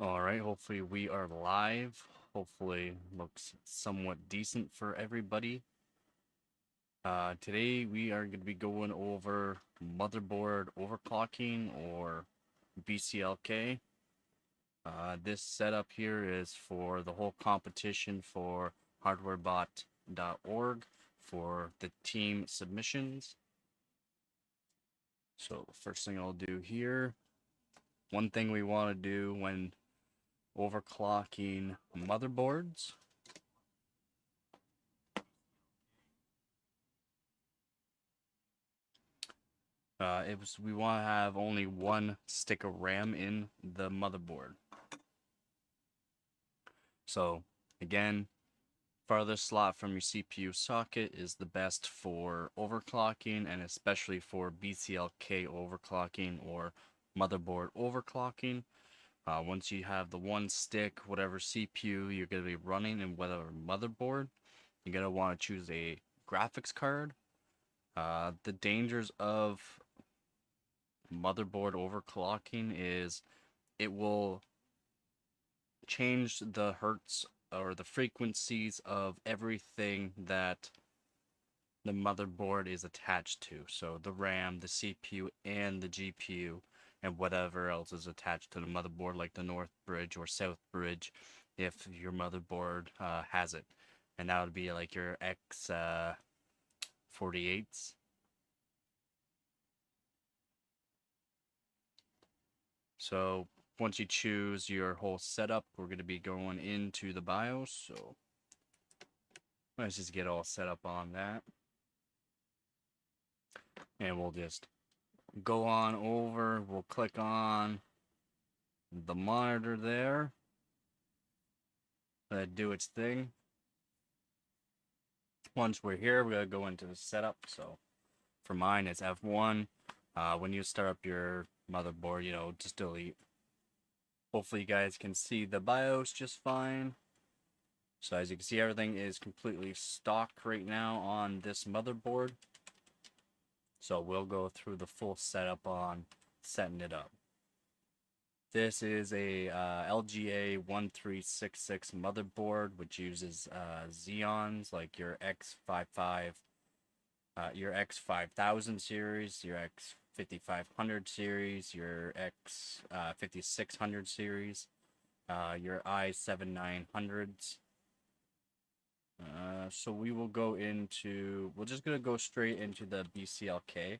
Alright, hopefully we are live. Hopefully looks somewhat decent for everybody. Today we are going to be going over motherboard overclocking or BCLK. This setup here is for the whole competition for hardwarebot.org for the team submissions. So first thing I'll do here, one thing we want to do when overclocking motherboards we want to have only one stick of RAM in the motherboard. So again, farthest slot from your CPU socket is the best for overclocking, and especially for BCLK overclocking or motherboard overclocking. Once you have the one stick, whatever CPU you're going to be running and whatever motherboard, you're going to want to choose a graphics card. The dangers of motherboard overclocking is it will change the hertz or the frequencies of everything that the motherboard is attached to. So the RAM, the CPU, and the GPU, and whatever else is attached to the motherboard, like the North Bridge or South Bridge, if your motherboard has it. And that would be like your X 48s. So once you choose your whole setup, we're going to be going into the BIOS. So let's just get all set up on that. And we'll just go on over. We'll click on the monitor there. Let it do its thing. Once we're here, we're going to go into the setup. So for mine, it's F1. When you start up your motherboard, just delete. Hopefully you guys can see the BIOS just fine. So as you can see, everything is completely stock right now on this motherboard. So we'll go through the full setup on setting it up. This is a LGA 1366 motherboard, which uses Xeons like your your X5000 series, your X5500 series, your X5600 series, your i7-900s. So we're just going to go straight into the BCLK.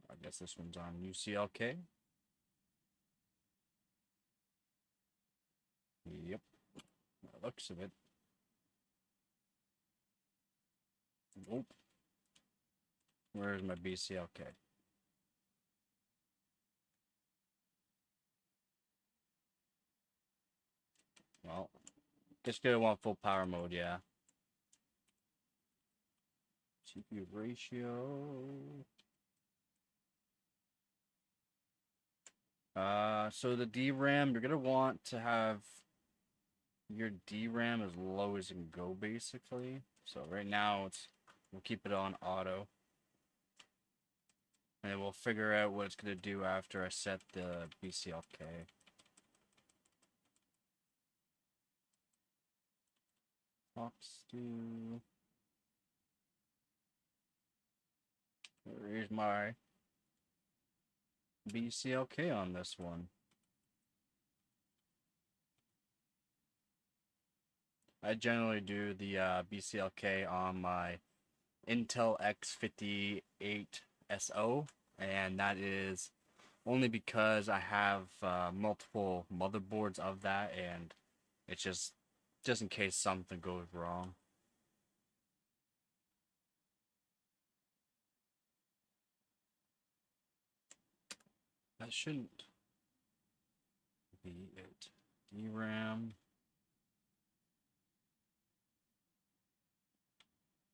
I guess this one's on UCLK. Yep, looks of it. Nope. Where's my BCLK? Well, just gonna want full power mode, yeah. CPU ratio. So the DRAM, you're gonna want to have your DRAM as low as you can go, basically. So right now, we'll keep it on auto. And we'll figure out what it's gonna do after I set the BCLK. Fox do. Here's my BCLK on this one. I generally do the BCLK on my Intel X58SO, and that is only because I have multiple motherboards of that, and it's just in case something goes wrong. That shouldn't be it. DRAM.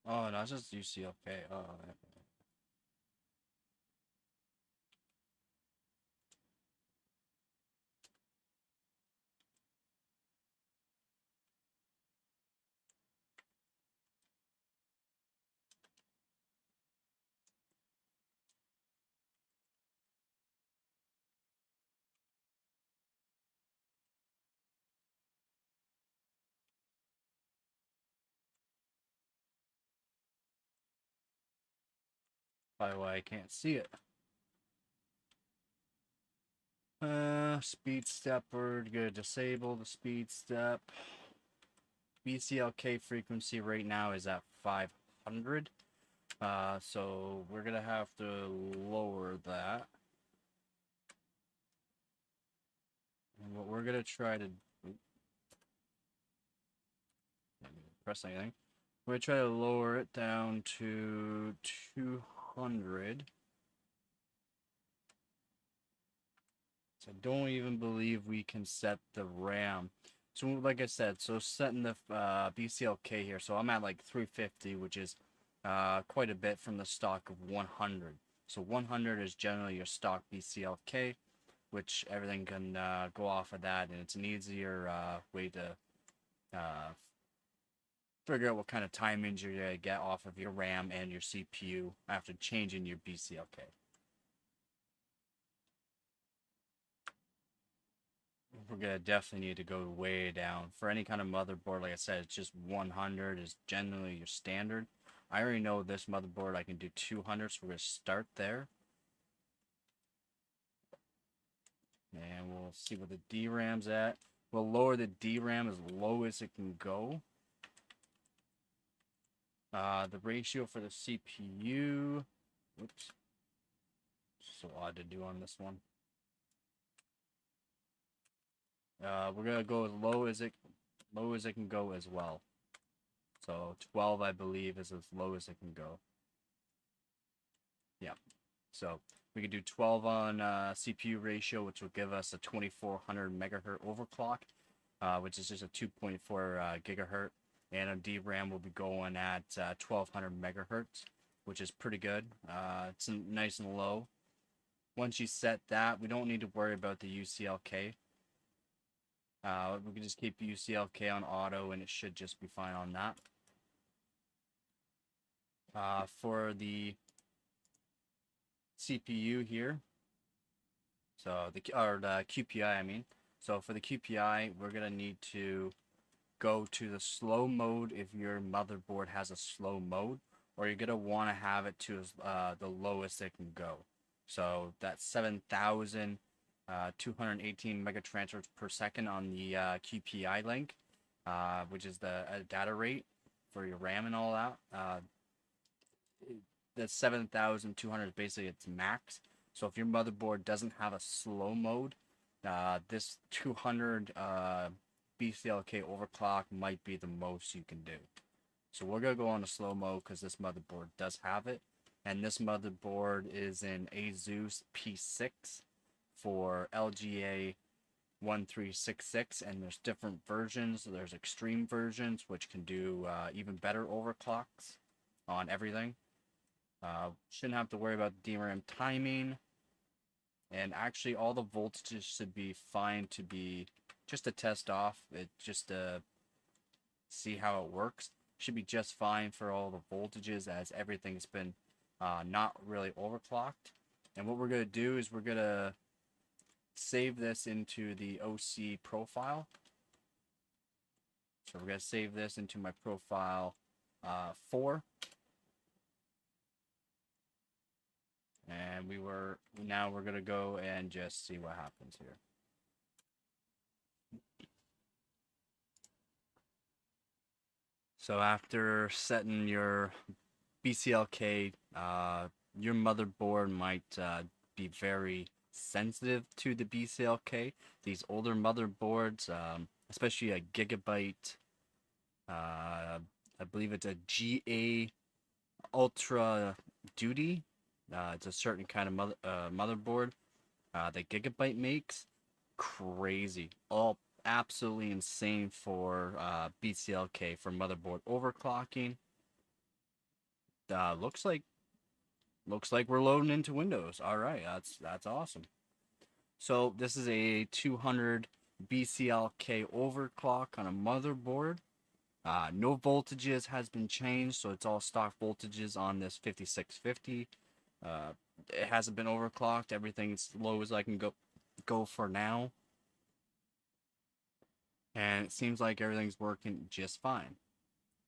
Oh, no, it's just UCLK. Oh, Probably why I can't see it. Speed step, we're gonna disable the speed step. BCLK frequency right now is at 500. So we're gonna have to lower that. And what we're gonna try to press anything. We're gonna try to lower it down to 200. So I don't even believe we can set the RAM. So like I said, so setting the BCLK here. So I'm at like 350, which is quite a bit from the stock of 100. So 100 is generally your stock BCLK, which everything can go off of that, and it's an easier way to figure out what kind of timings you're going to get off of your RAM and your CPU after changing your BCLK. We're going to definitely need to go way down. For any kind of motherboard, like I said, it's just 100 is generally your standard. I already know this motherboard I can do 200, so we're going to start there. And we'll see what the DRAM's at. We'll lower the DRAM as low as it can go. The ratio for the CPU, whoops, so odd to do on this one. We're gonna go as low as it can go as well. So 12, I believe, is as low as it can go. Yeah. So we can do 12 on CPU ratio, which will give us a 2400 megahertz overclock, which is just a 2.4 gigahertz. And on DRAM, we'll be going at 1200 megahertz, which is pretty good. It's nice and low. Once you set that, we don't need to worry about the UCLK. We can just keep UCLK on auto, and it should just be fine on that. For the CPU here, so the QPI, I mean. So for the QPI, we're gonna need to go to the slow mode if your motherboard has a slow mode, or you're gonna want to have it to the lowest it can go. So that's 7,218 megatransfers per second on the QPI link, which is the data rate for your RAM and all that. The 7,200 is basically its max. So if your motherboard doesn't have a slow mode, this 200 BCLK overclock might be the most you can do. So we're gonna go on a slow mode because this motherboard does have it, and this motherboard is in ASUS P6 for LGA 1366, and there's different versions. There's extreme versions which can do even better overclocks on everything. Shouldn't have to worry about DRAM timing, and actually all the voltages should be fine to be just to test off it, just to see how it works. Should be just fine for all the voltages, as everything's been not really overclocked. And what we're going to do is we're going to save this into the OC profile. So we're going to save this into my profile 4. And now we're going to go and just see what happens here. So after setting your BCLK, your motherboard might be very sensitive to the BCLK. These older motherboards, especially a Gigabyte, I believe it's a GA Ultra Duty. It's a certain kind of motherboard that Gigabyte makes. Crazy. All absolutely insane for BCLK for motherboard overclocking. Looks like we're loading into Windows. All right, that's awesome. So this is a 200 BCLK overclock on a motherboard. No voltages has been changed, so it's all stock voltages on this 5650. It hasn't been overclocked. Everything's low as I can go for now. And it seems like everything's working just fine.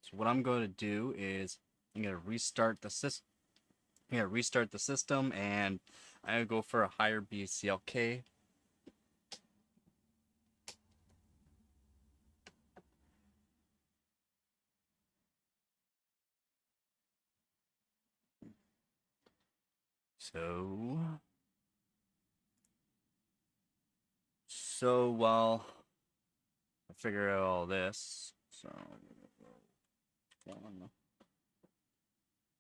So what I'm going to do is I'm going to restart the system. Yeah, restart the system, and I would go for a higher BCLK. So while I figure out all this,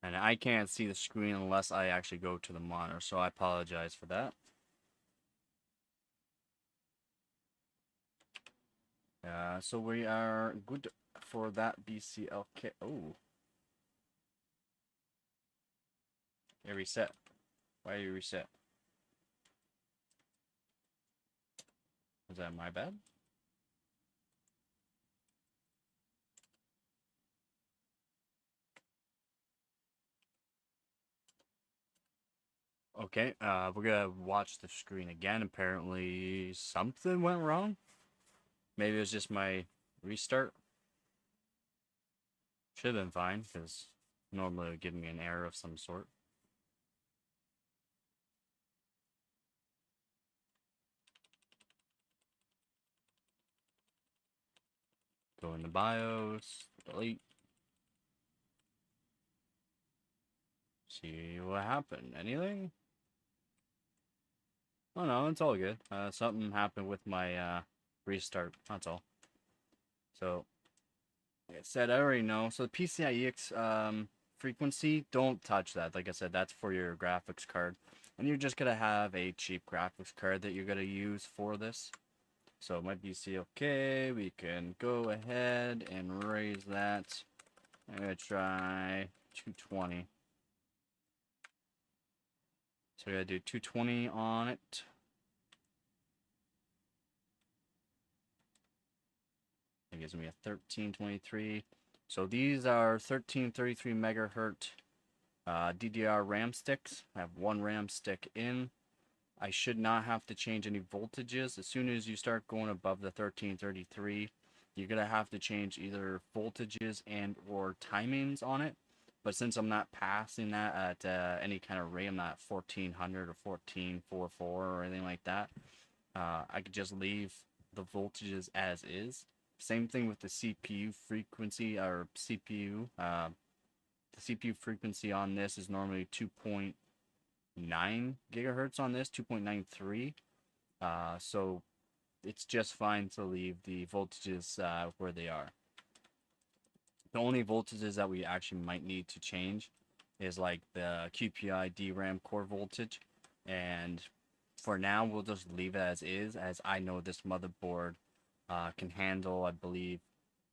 and I can't see the screen unless I actually go to the monitor, so I apologize for that. So we are good for that BCLK. Oh, yeah, reset. Why you reset? Is that my bad? Okay, we're gonna watch the screen again. Apparently something went wrong. Maybe it was just my restart. Should have been fine, because normally it would give me an error of some sort. Go into BIOS, delete. See what happened. Anything? Oh no, it's all good. Something happened with my restart. That's all. So, like I said, I already know. So the PCIe frequency, don't touch that. Like I said, that's for your graphics card, and you're just gonna have a cheap graphics card that you're gonna use for this. So my BCLK, we can go ahead and raise that. I'm gonna try 220. So we gotta do 220 on it. It gives me a 1323. So these are 1333 megahertz DDR RAM sticks. I have one RAM stick in. I should not have to change any voltages. As soon as you start going above the 1333, you're gonna have to change either voltages and or timings on it. But since I'm not passing that at any kind of rate, I'm not 1400 or 1444 or anything like that. I could just leave the voltages as is. Same thing with the CPU frequency or CPU. The CPU frequency on this is normally 2.9 gigahertz on this, 2.93. So it's just fine to leave the voltages where they are. The only voltages that we actually might need to change is like the QPI DRAM core voltage, and for now we'll just leave it as is, as I know this motherboard can handle, I believe,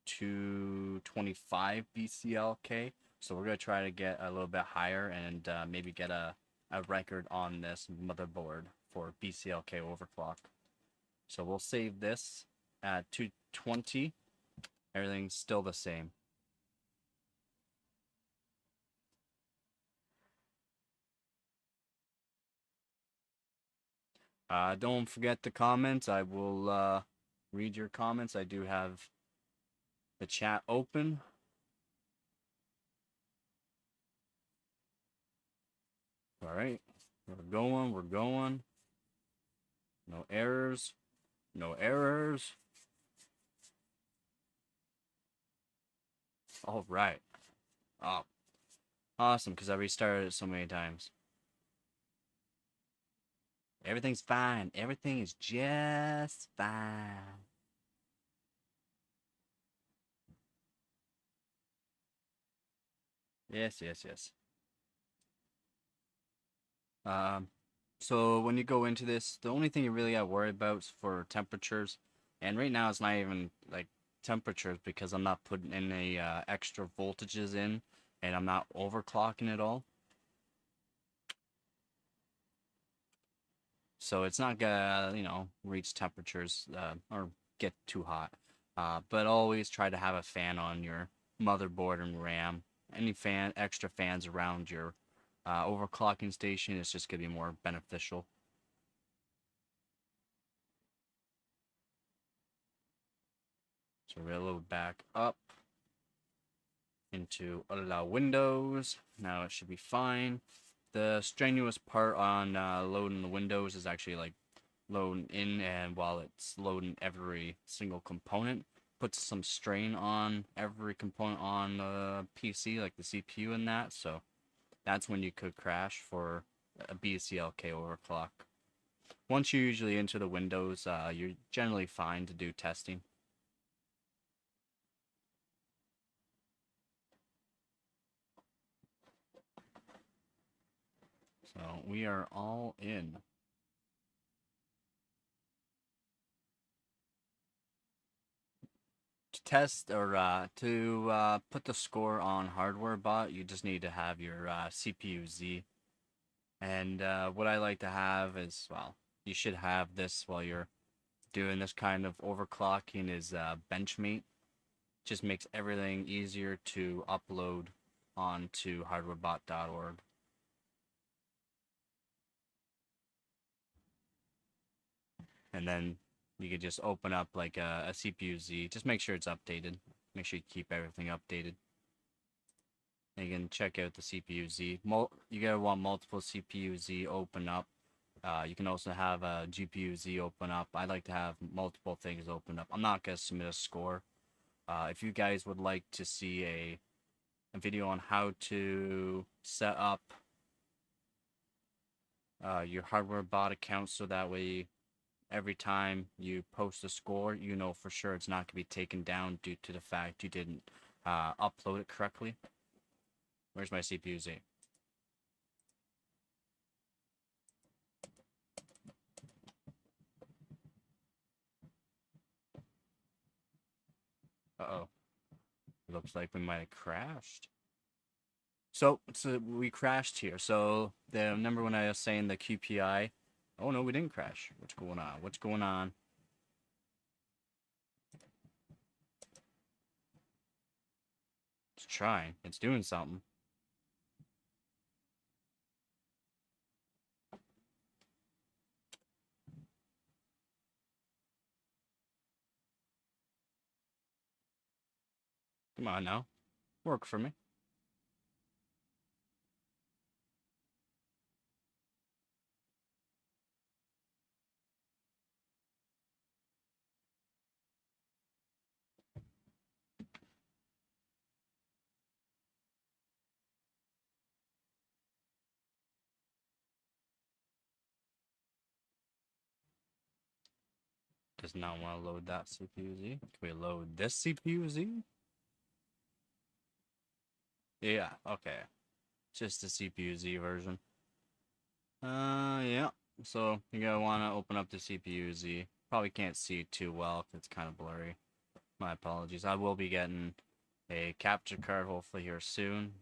225 BCLK. So we're gonna try to get a little bit higher and maybe get a record on this motherboard for BCLK overclock. So we'll save this at 220. Everything's still the same. Don't forget the comments. I will read your comments. I do have the chat open. All right, we're going. We're going. No errors. No errors. All right. Oh, awesome, because I restarted it so many times. Everything's fine. Everything is just fine. Yes, yes, yes. Um, so when you go into this, the only thing you really got to worry about is for temperatures. And right now it's not even like temperatures because I'm not putting any extra voltages in, and I'm not overclocking at all. So it's not gonna, reach temperatures or get too hot. But always try to have a fan on your motherboard and RAM. Any extra fans around your overclocking station is just gonna be more beneficial. So we're a little back up into allow windows. Now it should be fine. The strenuous part on loading the windows is actually like loading in, and while it's loading every single component, puts some strain on every component on the PC, like the CPU and that. So that's when you could crash for a BCLK overclock. Once you're usually into the Windows, you're generally fine to do testing. So we are all in. To test or to put the score on hardware bot, you just need to have your CPU Z. And what I like to have is, well, you should have this while you're doing this kind of overclocking is Benchmate. Just makes everything easier to upload onto hardwarebot.org. And then you could just open up like a CPU Z. Just make sure it's updated. Make sure you keep everything updated. And you can check out the CPU Z. You gotta want multiple CPU Z open up. You can also have a GPU Z open up. I like to have multiple things open up. I'm not gonna submit a score. If you guys would like to see a video on how to set up your hardware bot account, so that way every time you post a score, you know for sure it's not going to be taken down due to the fact you didn't upload it correctly. Where's my CPU Z? Uh-oh. Looks like we might have crashed. So we crashed here. So remember when I was saying the QPI? Oh no, we didn't crash. What's going on? What's going on? It's trying. It's doing something. Come on now. Work for me. Does not want to load that CPU Z. Can we load this CPU Z? Yeah, okay. Just the CPU Z version. Yeah. So you're gonna want to open up the CPU Z. Probably can't see it too well if it's kind of blurry. My apologies. I will be getting a capture card hopefully here soon.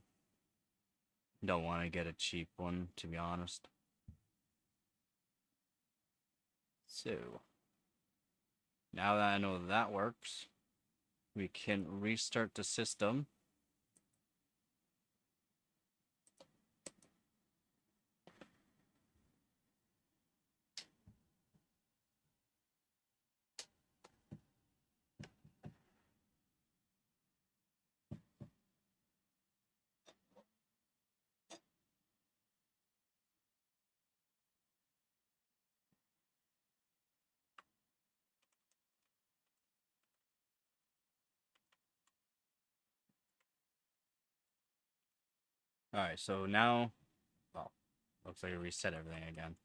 Don't want to get a cheap one, to be honest. So now that I know that works, we can restart the system. Alright, so now, well, looks like I reset everything again.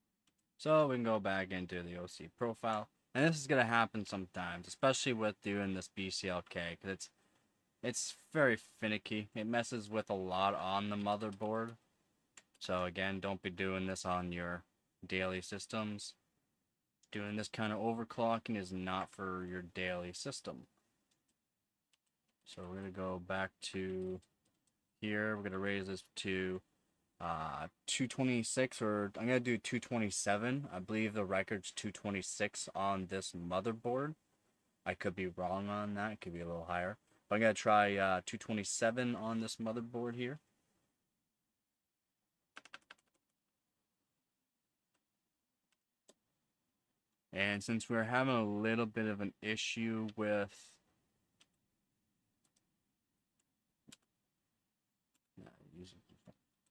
So we can go back into the OC profile. And this is going to happen sometimes, especially with doing this BCLK, because it's very finicky. It messes with a lot on the motherboard. So again, don't be doing this on your daily systems. Doing this kind of overclocking is not for your daily system. So we're going to go back to here. We're going to raise this to 226, or I'm going to do 227. I believe the record's 226 on this motherboard. I could be wrong on that. It could be a little higher. But I'm going to try 227 on this motherboard here. And since we're having a little bit of an issue with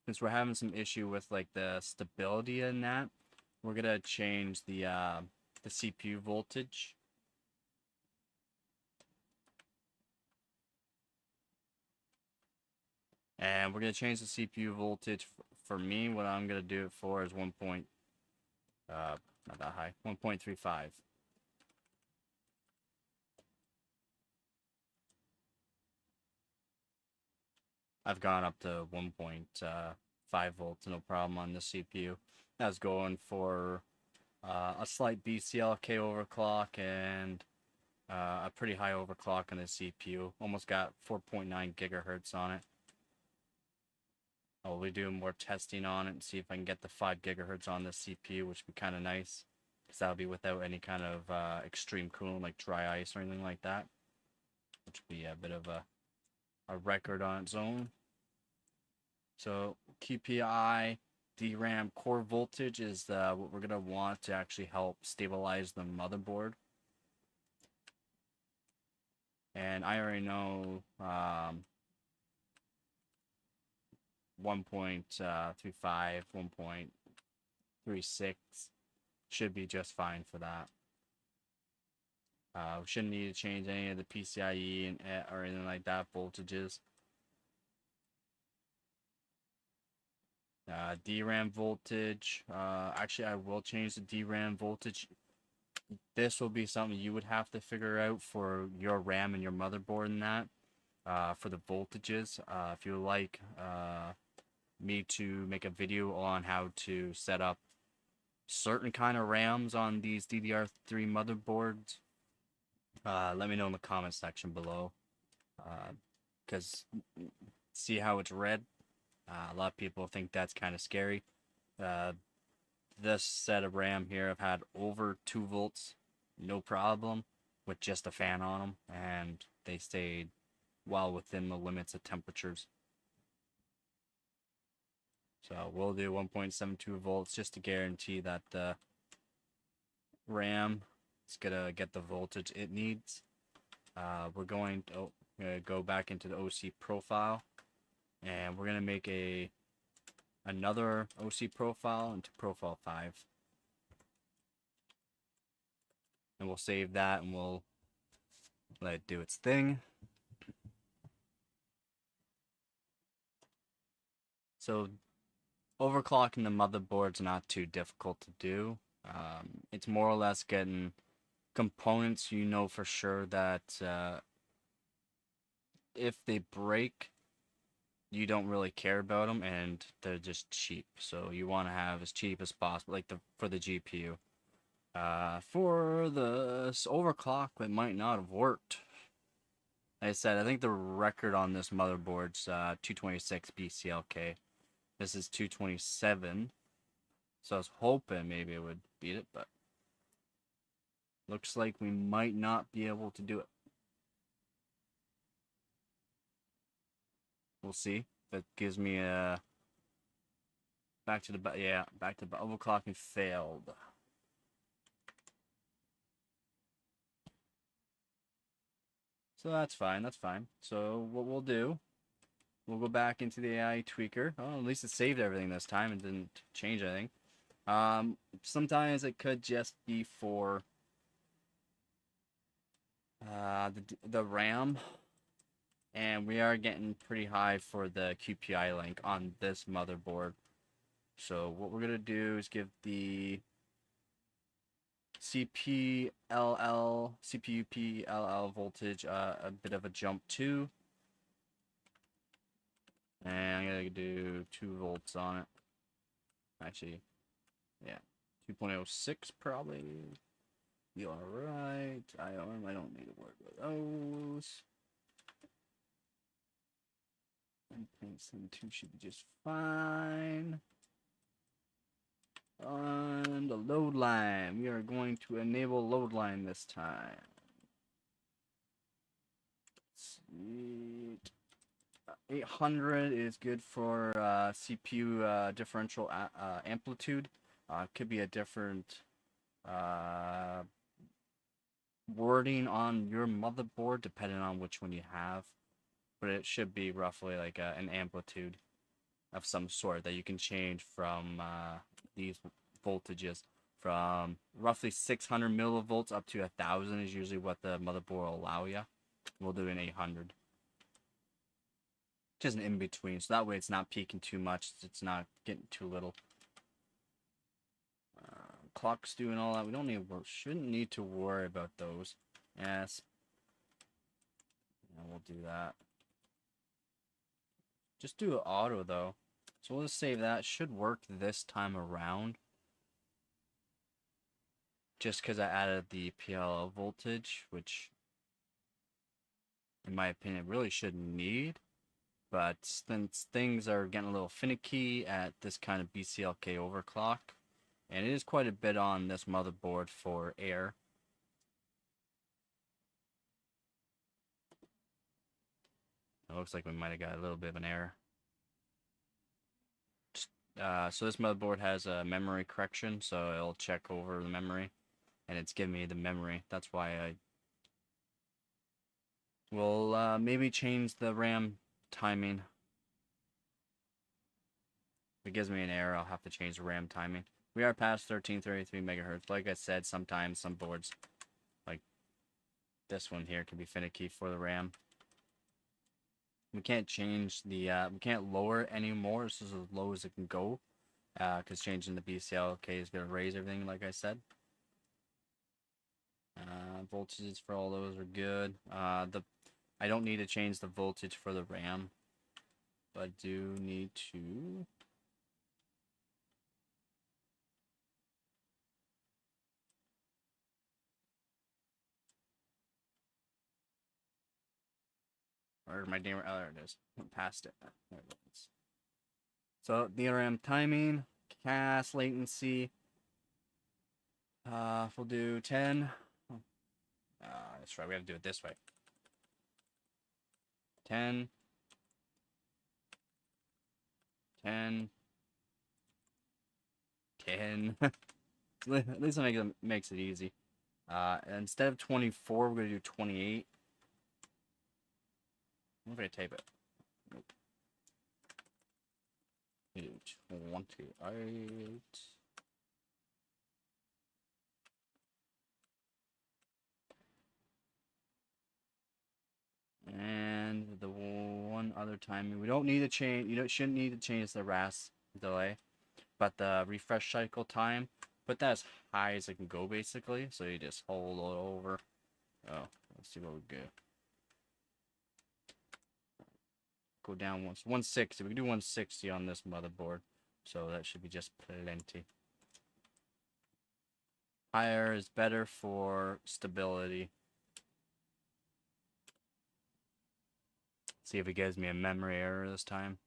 since we're having some issue with like the stability in that, we're gonna change the CPU voltage. And we're gonna change the CPU voltage. For me, what I'm gonna do it for is not that high, 1.35. I've gone up to 1.5 volts, no problem on the CPU. I was going for a slight BCLK overclock and a pretty high overclock on the CPU. Almost got 4.9 gigahertz on it. I'll be doing more testing on it and see if I can get the 5 gigahertz on the CPU, which would be kind of nice. Because that'll be without any kind of extreme cooling like dry ice or anything like that. Which would be a bit of a record on its own. So QPI DRAM core voltage is what we're going to want to actually help stabilize the motherboard. And I already know 1.35, 1.36 should be just fine for that. We shouldn't need to change any of the PCIe or anything like that voltages. DRAM voltage. Actually, I will change the DRAM voltage. This will be something you would have to figure out for your RAM and your motherboard and that. For the voltages. If you would like me to make a video on how to set up certain kind of RAMs on these DDR3 motherboards, let me know in the comment section below. Because see how it's red? A lot of people think that's kind of scary. This set of RAM here, I've had over 2 volts, no problem, with just a fan on them, and they stayed well within the limits of temperatures. So we'll do 1.72 volts just to guarantee that the RAM is gonna get the voltage it needs. We're going to go back into the OC profile, and we're gonna make another OC profile into profile 5, and we'll save that and we'll let it do its thing. So overclocking the motherboard's not too difficult to do. It's more or less getting components you know for sure that if they break, you don't really care about them and they're just cheap. So you want to have as cheap as possible, like for the GPU. For the overclock, it might not have worked. Like I said, I think the record on this motherboard's 226 BCLK. This is 227. So I was hoping maybe it would beat it, but looks like we might not be able to do it. We'll see. That gives me a back to the overclocking failed. So that's fine, that's fine. So what we'll do, we'll go back into the AI tweaker. Oh, at least it saved everything this time and didn't change anything. Sometimes it could just be for the RAM, and we are getting pretty high for the QPI link on this motherboard. So what we're gonna do is give the CPU-PLL voltage a bit of a jump too. And I'm gonna do 2 volts on it. Actually, yeah, 2.06 probably. You alright? I don't need to worry about those. 1.72 should be just fine. On the load line, we are going to enable load line this time. Sweet. 800 is good for CPU differential amplitude. Could be a different wording on your motherboard depending on which one you have, but it should be roughly like an amplitude. of some sort that you can change from these voltages from roughly 600 millivolts up to 1,000 is usually what the motherboard will allow you. We'll do an 800. Just an in between, so that way it's not peaking too much. It's not getting too little. Clock's doing all that. We don't need, shouldn't need to worry about those. Yes. And we'll do that. Just do it auto though. So we'll just save that. It should work this time around. Just because I added the PLL voltage, which in my opinion really shouldn't need. But since things are getting a little finicky at this kind of BCLK overclock, and it is quite a bit on this motherboard for air. It looks like we might have got a little bit of an error. So this motherboard has a memory correction, so it'll check over the memory, and it's giving me the memory. That's why I will maybe change the RAM timing. If it gives me an error, I'll have to change the RAM timing. We are past 1333 megahertz. Like I said, sometimes some boards, like this one here, can be finicky for the RAM. We can't change the, we can't lower it anymore. This is as low as it can go. Because changing the BCLK is going to raise everything, like I said. Voltages for all those are good. I don't need to change the voltage for the RAM. But I do need to... Or my DRAM, oh, there it is. Went past it. There it is. So DRAM timing, CAS latency. We'll do 10. That's right, we have to do it this way. 10. 10. 10. At least it makes it easy. Instead of 24, we're going to do 28. I'm going to tape it. Nope. 28. And the one other timing, we don't need to change, shouldn't need to change the RAS delay, but the refresh cycle time, put that as high as it can go basically, so you just hold it over. Oh, let's see what we do. Go down once, 160, we can do 160 on this motherboard, so that should be just plenty. Higher is better for stability. See if it gives me a memory error this time.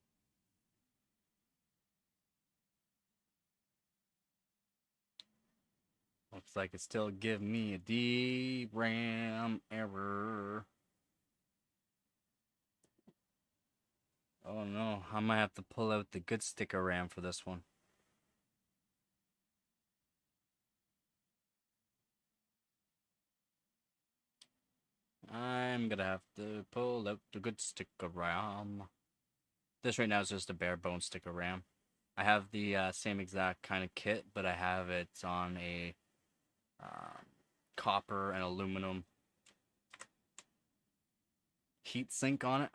Looks like it still give me a DRAM error. Oh no, I might have to pull out the good sticker RAM for this one. I'm gonna have to pull out the good sticker RAM. This right now is just a bare bone sticker RAM. I have the same exact kind of kit, but I have it on a copper and aluminum heat sink on it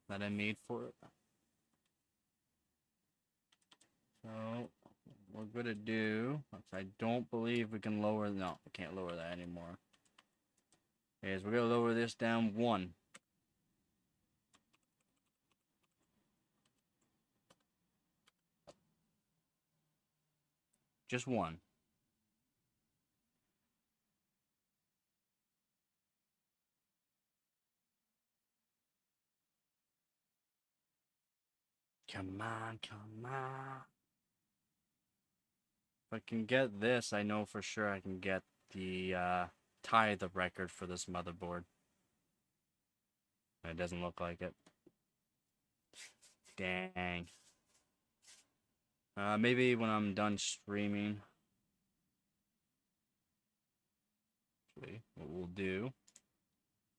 that I made for it. So what we're gonna do, I don't believe we can lower, no, we can't lower that anymore, is we're gonna lower this down 1. Just 1. Come on, come on. If I can get this, I know for sure I can get the tie the record for this motherboard. It doesn't look like it. Dang. Maybe when I'm done streaming. Actually, what we'll do,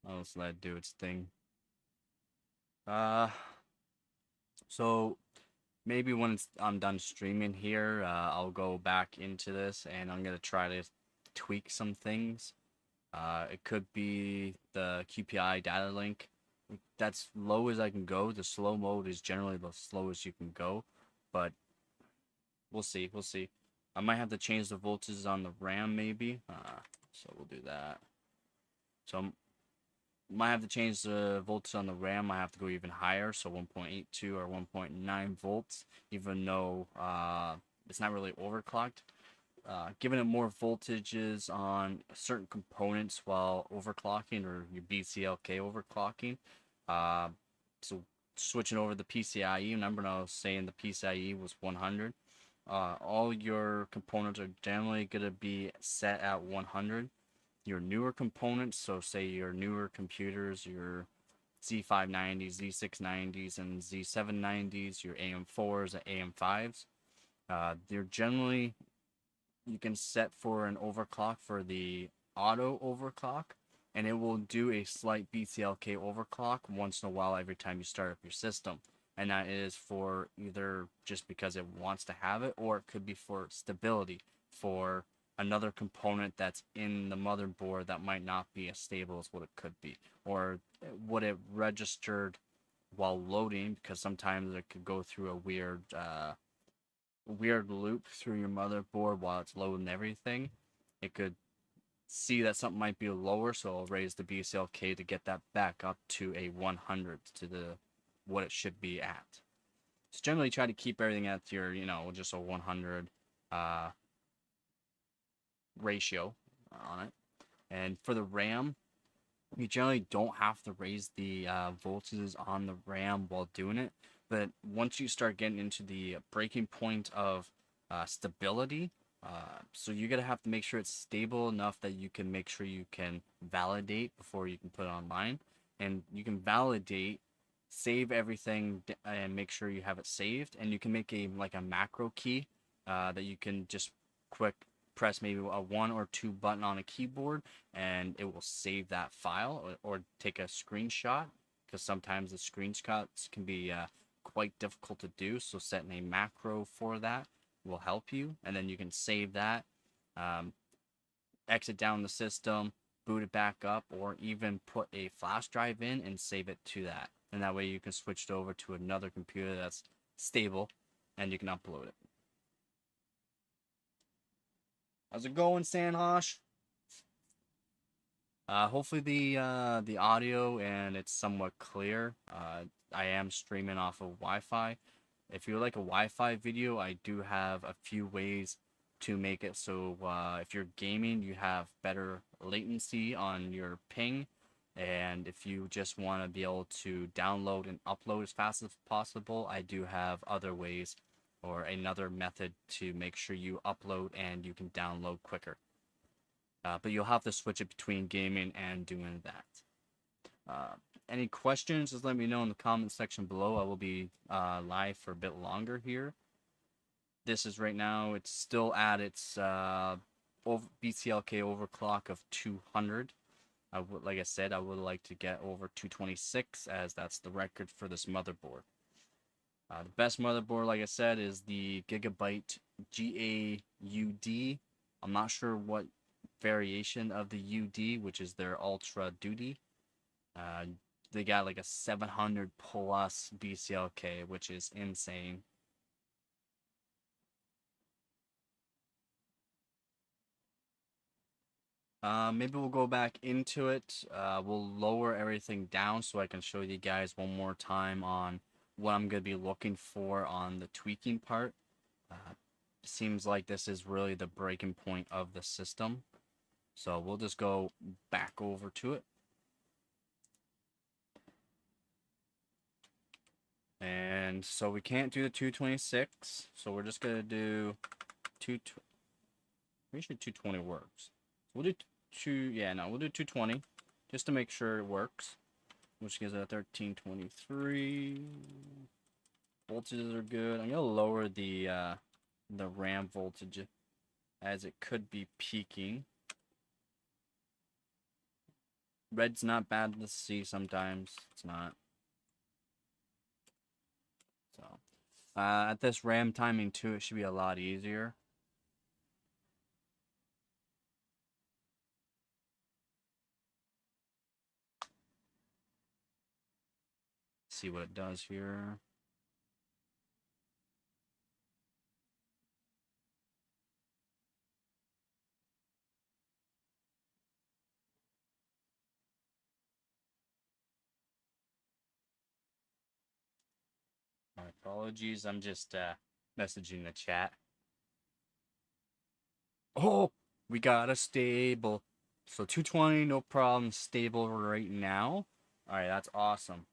I'll just let it do its thing. So maybe when I'm done streaming here, I'll go back into this and I'm gonna try to tweak some things. It could be the QPI data link. That's low as I can go. The slow mode is generally the slowest you can go, but we'll see. We'll see. I might have to change the voltages on the RAM maybe. So we'll do that. So might have to change the voltage on the RAM. I have to go even higher, so 1.82 or 1.9 volts, even though it's not really overclocked. Giving it more voltages on certain components while overclocking or your BCLK overclocking. So switching over the PCIe, remember when I was saying the PCIe was 100? All your components are generally going to be set at 100. Your newer components, so say your newer computers, your Z590s, Z690s, and Z790s, your AM4s and AM5s, they're generally, you can set for an overclock for the auto overclock, and it will do a slight BCLK overclock once in a while every time you start up your system. And that is for either just because it wants to have it, or it could be for stability, for another component that's in the motherboard that might not be as stable as what it could be, or what it registered while loading, because sometimes it could go through a weird loop through your motherboard while it's loading everything. It could see that something might be lower, so it'll raise the BCLK to get that back up to a 100 to the what it should be at. So generally try to keep everything at your, just a 100 ratio on it. And for the RAM, you generally don't have to raise the voltages on the RAM while doing it, but once you start getting into the breaking point of stability, so you're gonna have to make sure it's stable enough that you can make sure you can validate before you can put it online. And you can validate, save everything, and make sure you have it saved, and you can make a macro key that you can just quick press maybe a 1 or 2 button on a keyboard, and it will save that file, or take a screenshot, because sometimes the screenshots can be quite difficult to do. So setting a macro for that will help you, and then you can save that, exit down the system, boot it back up, or even put a flash drive in and save it to that. And that way you can switch it over to another computer that's stable, and you can upload it. How's it going, Sanhosh? Hopefully the audio and it's somewhat clear. I am streaming off of Wi-Fi. If you like a Wi-Fi video, I do have a few ways to make it so if you're gaming, you have better latency on your ping, and if you just want to be able to download and upload as fast as possible, I do have other ways or another method to make sure you upload and you can download quicker. But you'll have to switch it between gaming and doing that. Any questions, just let me know in the comment section below. I will be live for a bit longer here. This is right now, it's still at its BCLK overclock of 200. Like I said, I would like to get over 226, as that's the record for this motherboard. The best motherboard, like I said, is the Gigabyte GAUD. I'm not sure what variation of the UD, which is their Ultra Duty. They got like a 700 plus BCLK, which is insane. Maybe we'll go back into it. We'll lower everything down so I can show you guys one more time on what I'm going to be looking for on the tweaking part. Seems like this is really the breaking point of the system. So we'll just go back over to it. And so we can't do the 226, so we're just going to do 220. Pretty sure 220 works. We'll do we'll do 220 just to make sure it works, which gives it a 1323. Voltages are good. I'm gonna lower the RAM voltage, as it could be peaking. Red's not bad to see sometimes. It's not. So At this RAM timing too, it should be a lot easier. See what it does here. My apologies, I'm just messaging the chat. Oh, we got a stable. So 220, no problem, stable right now. All right, that's awesome.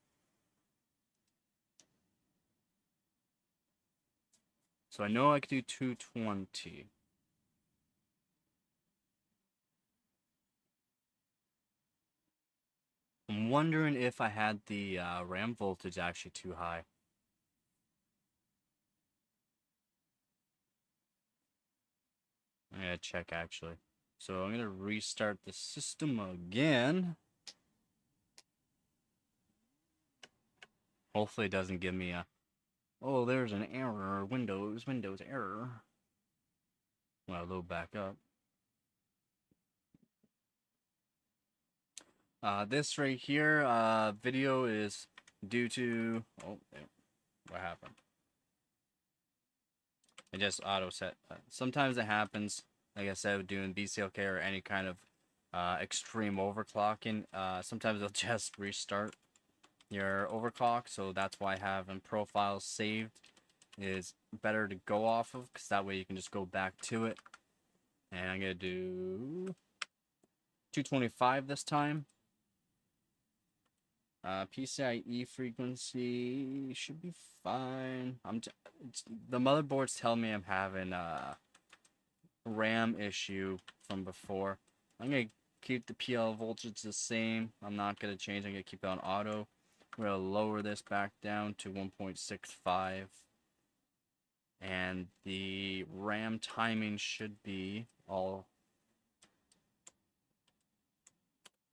So I know I could do 220. I'm wondering if I had the RAM voltage actually too high. I'm gonna check actually. So I'm gonna restart the system again. Hopefully it doesn't give me a, oh, there's an error, Windows error. When I load back up. This right here, video is due to, oh, what happened? It just auto set. Sometimes it happens, like I said, doing BCLK or any kind of extreme overclocking. Sometimes it'll just restart your overclock, so that's why having profiles saved is better to go off of, because that way you can just go back to it. And I'm gonna do 225 this time. PCIe frequency should be fine. The motherboard's telling me I'm having a RAM issue from before. I'm gonna keep the PL voltage the same. I'm not gonna change. I'm gonna keep it on auto. We're gonna lower this back down to 1.65. And the RAM timing should be all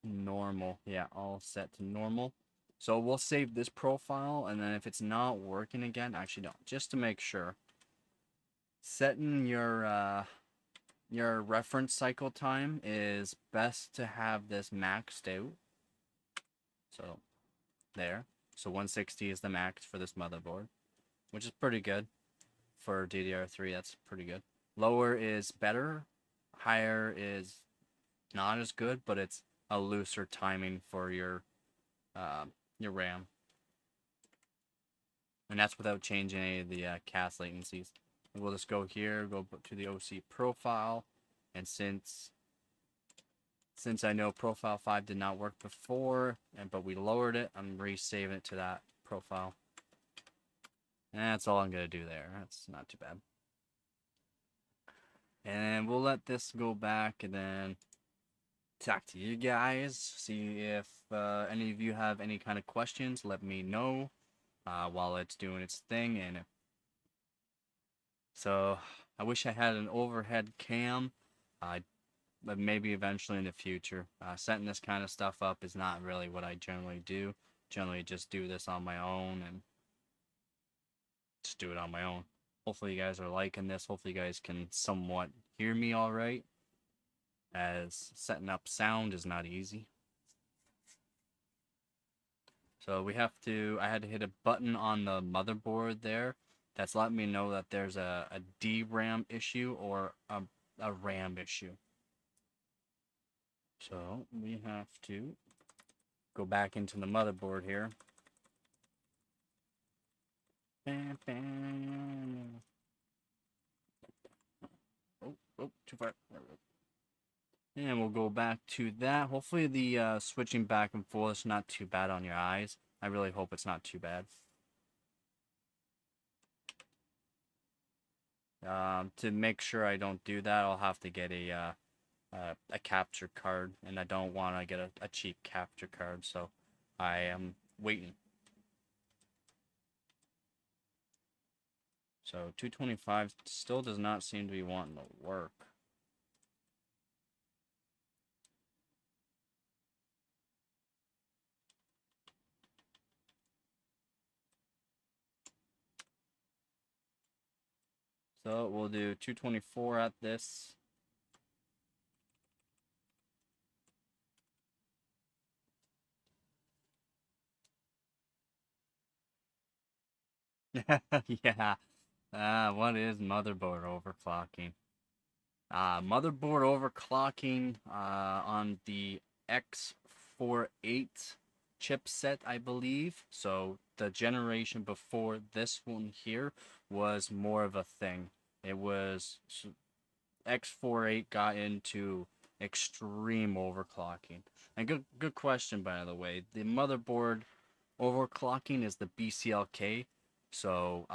normal. Yeah, all set to normal. So we'll save this profile, and then if it's not working again, actually no, just to make sure, setting your reference cycle time is best to have this maxed out. So there. So 160 is the max for this motherboard, which is pretty good for DDR3. That's pretty good. Lower is better. Higher is not as good, but it's a looser timing for your RAM. And that's without changing any of the CAS latencies. We'll just go here, go to the OC profile, and since I know profile 5 did not work before, but we lowered it, I'm resaving it to that profile. And that's all I'm going to do there. That's not too bad. And we'll let this go back and then talk to you guys. See if any of you have any kind of questions. Let me know while it's doing its thing. And so I wish I had an overhead cam. But maybe eventually in the future. Setting this kind of stuff up is not really what I generally do. Generally just do this on my own and just do it on my own. Hopefully you guys are liking this. Hopefully you guys can somewhat hear me all right, as setting up sound is not easy. So I had to hit a button on the motherboard there that's letting me know that there's a DRAM issue or a RAM issue. So we have to go back into the motherboard here. Oh, too far. And we'll go back to that. Hopefully the switching back and forth is not too bad on your eyes. I really hope it's not too bad. To make sure I don't do that, I'll have to get a capture card, and I don't want to get a cheap capture card, so I am waiting. So 225 still does not seem to be wanting to work. So we'll do 224 at this. Yeah. What is motherboard overclocking? Motherboard overclocking on the X48 chipset, I believe. So the generation before this one here was more of a thing. It was X48 got into extreme overclocking. And good question, by the way. The motherboard overclocking is the BCLK. So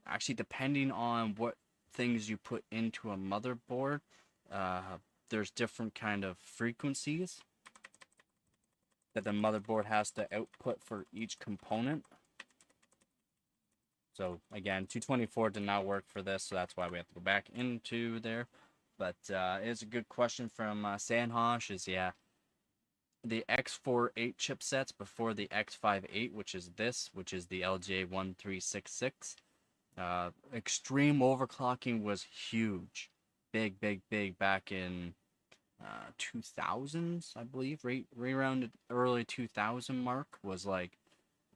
actually, depending on what things you put into a motherboard, uh, there's different kind of frequencies that the motherboard has to output for each component. So again, 224 did not work for this, so that's why we have to go back into there. But it's a good question from Sanhosh. Is yeah, the X48 chipsets before the X58, which is this, which is the LJ1366. Extreme overclocking was huge, big back in 2000s, I believe. Right around the early 2000 mark was like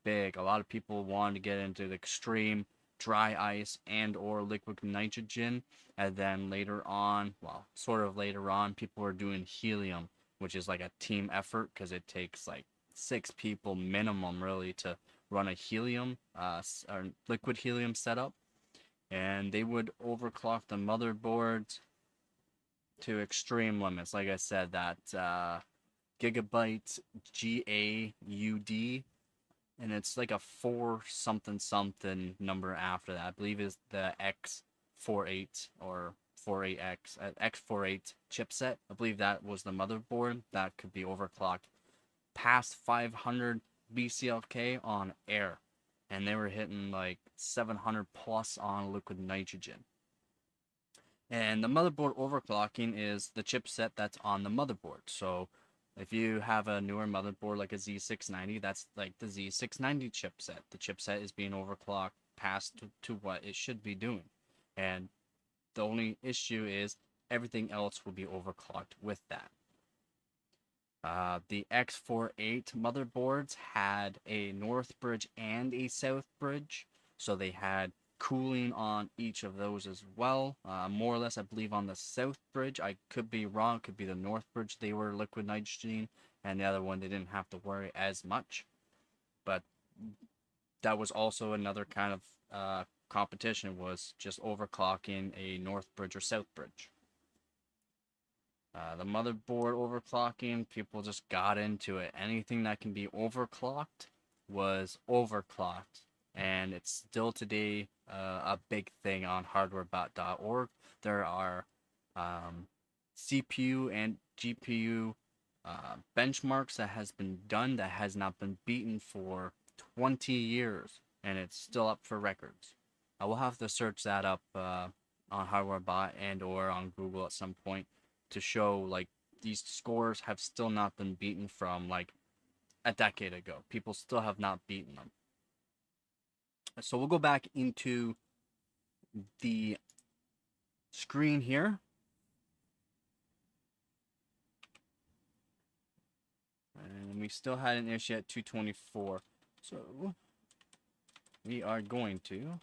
big. A lot of people wanted to get into the extreme dry ice and or liquid nitrogen, and then later on, well, sort of later on, people were doing helium, which is like a team effort because it takes like 6 people minimum really to run a helium or liquid helium setup, and they would overclock the motherboards to extreme limits. Like I said, that gigabyte GAUD, and it's like a 4 something something number after that. I believe is the X48 or 48X X48 chipset. I believe that was the motherboard that could be overclocked past 500 BCLK on air, and they were hitting like 700 plus on liquid nitrogen. And the motherboard overclocking is the chipset that's on the motherboard. So if you have a newer motherboard like a Z690, that's like the Z690 chipset. The chipset is being overclocked past to what it should be doing. And the only issue is everything else will be overclocked with that. The X48 motherboards had a north bridge and a south bridge, so they had cooling on each of those as well. More or less, I believe on the south bridge, I could be wrong, could be the north bridge, they were liquid nitrogen, and the other one they didn't have to worry as much. But that was also another kind of competition, was just overclocking a north bridge or south bridge. The motherboard overclocking, people just got into it. Anything that can be overclocked was overclocked. And it's still today a big thing on hardwarebot.org. There are CPU and GPU benchmarks that has been done that has not been beaten for 20 years. And it's still up for records. I will have to search that up on hardwarebot and or on Google at some point to show like these scores have still not been beaten from like a decade ago. People still have not beaten them. So we'll go back into the screen here. And we still had an issue at 224. So we are going to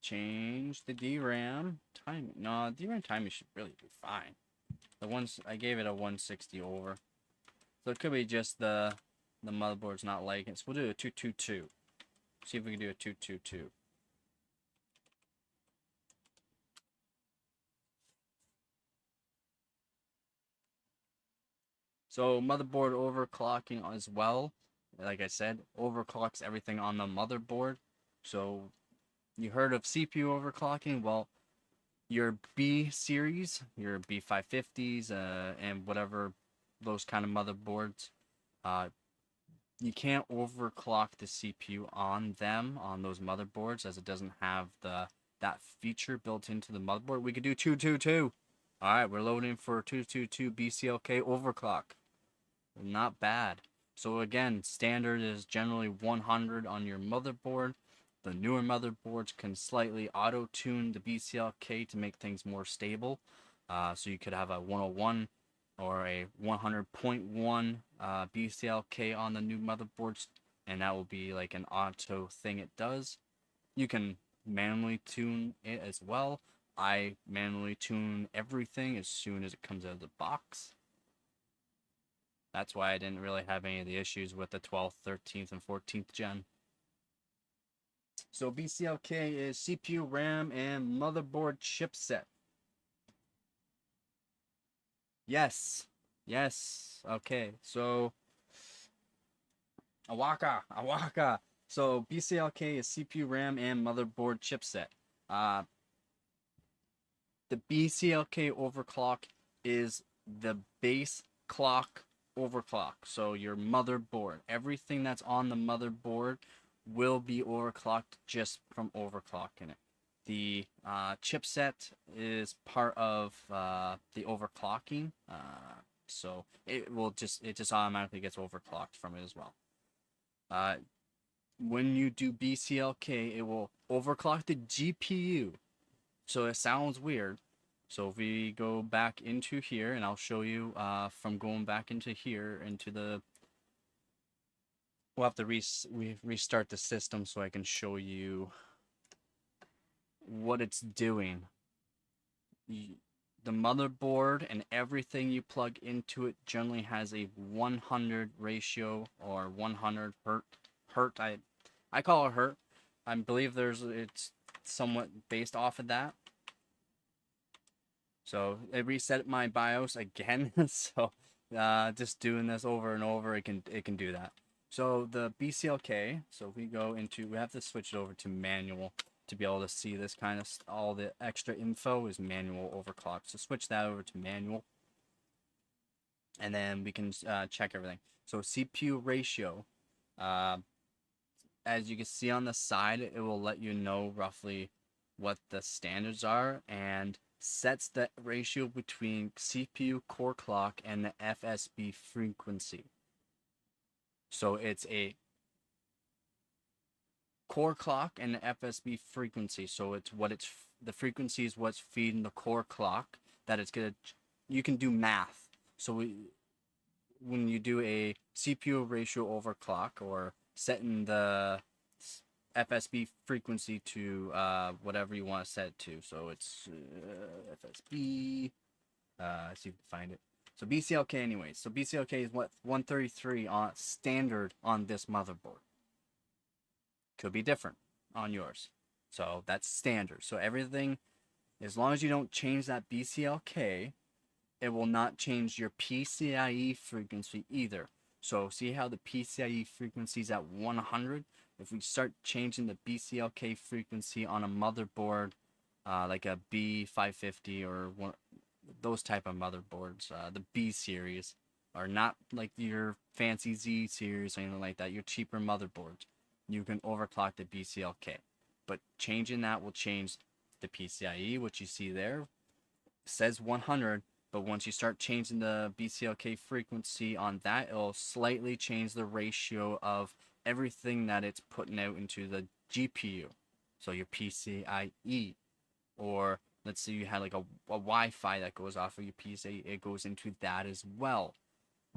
change the DRAM timing. No, DRAM timing should really be fine. The ones I gave it a 160 over. So it could be just the motherboard's not liking it. So we'll do a 222. See if we can do a 222. So motherboard overclocking as well. Like I said, overclocks everything on the motherboard. So you heard of CPU overclocking? Well, your B series, your B550s, and whatever those kind of motherboards, you can't overclock the CPU on them, on those motherboards, as it doesn't have that feature built into the motherboard. We could do 222. All right, we're loading for 222 BCLK overclock. Not bad. So again, standard is generally 100 on your motherboard. The newer motherboards can slightly auto-tune the BCLK to make things more stable. So you could have a 101 or a 100.1 BCLK on the new motherboards, and that will be like an auto thing it does. You can manually tune it as well. I manually tune everything as soon as it comes out of the box. That's why I didn't really have any of the issues with the 12th, 13th, and 14th gen. So BCLK is CPU, RAM, and motherboard chipset. Yes. Yes. Okay. So Awaka. So BCLK is CPU, RAM, and motherboard chipset. The BCLK overclock is the base clock overclock. So your motherboard, everything that's on the motherboard will be overclocked just from overclocking it. The chipset is part of the overclocking, so it just automatically gets overclocked from it as well. When you do BCLK, it will overclock the GPU. So it sounds weird. So if we go back into here, and I'll show you from going back into here into the. We'll have to restart the system so I can show you what it's doing. The motherboard and everything you plug into it generally has a 100 ratio or 100 hertz. I call it hertz. I believe it's somewhat based off of that. So it reset my BIOS again. So just doing this over and over, it can do that. So the BCLK. So we have to switch it over to manual to be able to see this kind of all the extra info is manual overclock. So switch that over to manual, and then we can check everything. So CPU ratio. As you can see on the side, it will let you know roughly what the standards are and sets the ratio between CPU core clock and the FSB frequency. So it's a core clock and the FSB frequency. So the frequency is what's feeding the core clock. You can do math. So when you do a CPU ratio overclock or setting the FSB frequency to whatever you want to set it to. So it's FSB. Let's see if we can find it. So BCLK anyway. So BCLK is what 133 on standard on this motherboard. Could be different on yours. So that's standard. So everything, as long as you don't change that BCLK, it will not change your PCIe frequency either. So see how the PCIe frequency is at 100? If we start changing the BCLK frequency on a motherboard, like a B550 or those type of motherboards, the B series, are not like your fancy Z series or anything like that, your cheaper motherboards, you can overclock the BCLK. But changing that will change the PCIe, which you see there. It says 100, but once you start changing the BCLK frequency on that, it'll slightly change the ratio of everything that it's putting out into the GPU. So your PCIe, or let's say you had like a Wi-Fi that goes off of your PCIe, it goes into that as well.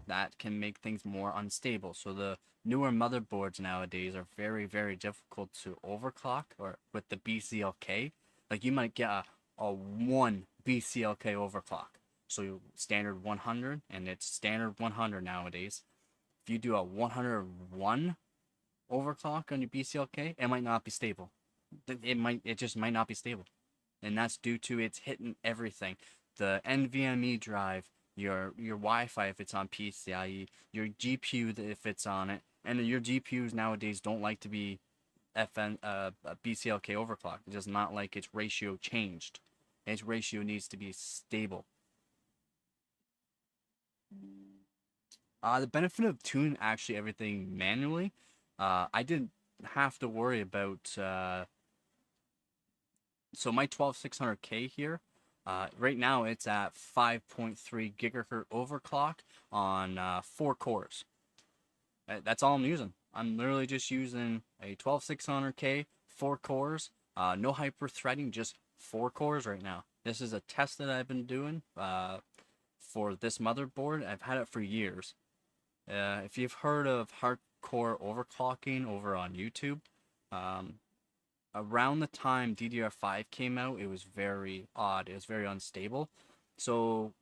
That can make things more unstable. So the newer motherboards nowadays are very, very difficult to overclock or with the BCLK. Like you might get a 1 BCLK overclock. So standard 100, and it's standard 100 nowadays. If you do a 101 overclock on your BCLK, it might not be stable. It just might not be stable. And that's due to it's hitting everything. The NVMe drive, your Wi-Fi if it's on PCIe, your GPU if it's on it, and your GPUs nowadays don't like to be BCLK overclocked. It does not like its ratio changed. Its ratio needs to be stable. The benefit of tuning actually everything manually, I didn't have to worry about. So my 12600K here, right now it's at 5.3 gigahertz overclock on 4 cores. That's all I'm using. I'm literally just using a 12600K, 4 cores, no hyper threading, just 4 cores right now. This is a test that I've been doing for this motherboard. I've had it for years. If you've heard of hardcore overclocking over on YouTube, around the time DDR5 came out, it was very odd. It was very unstable. So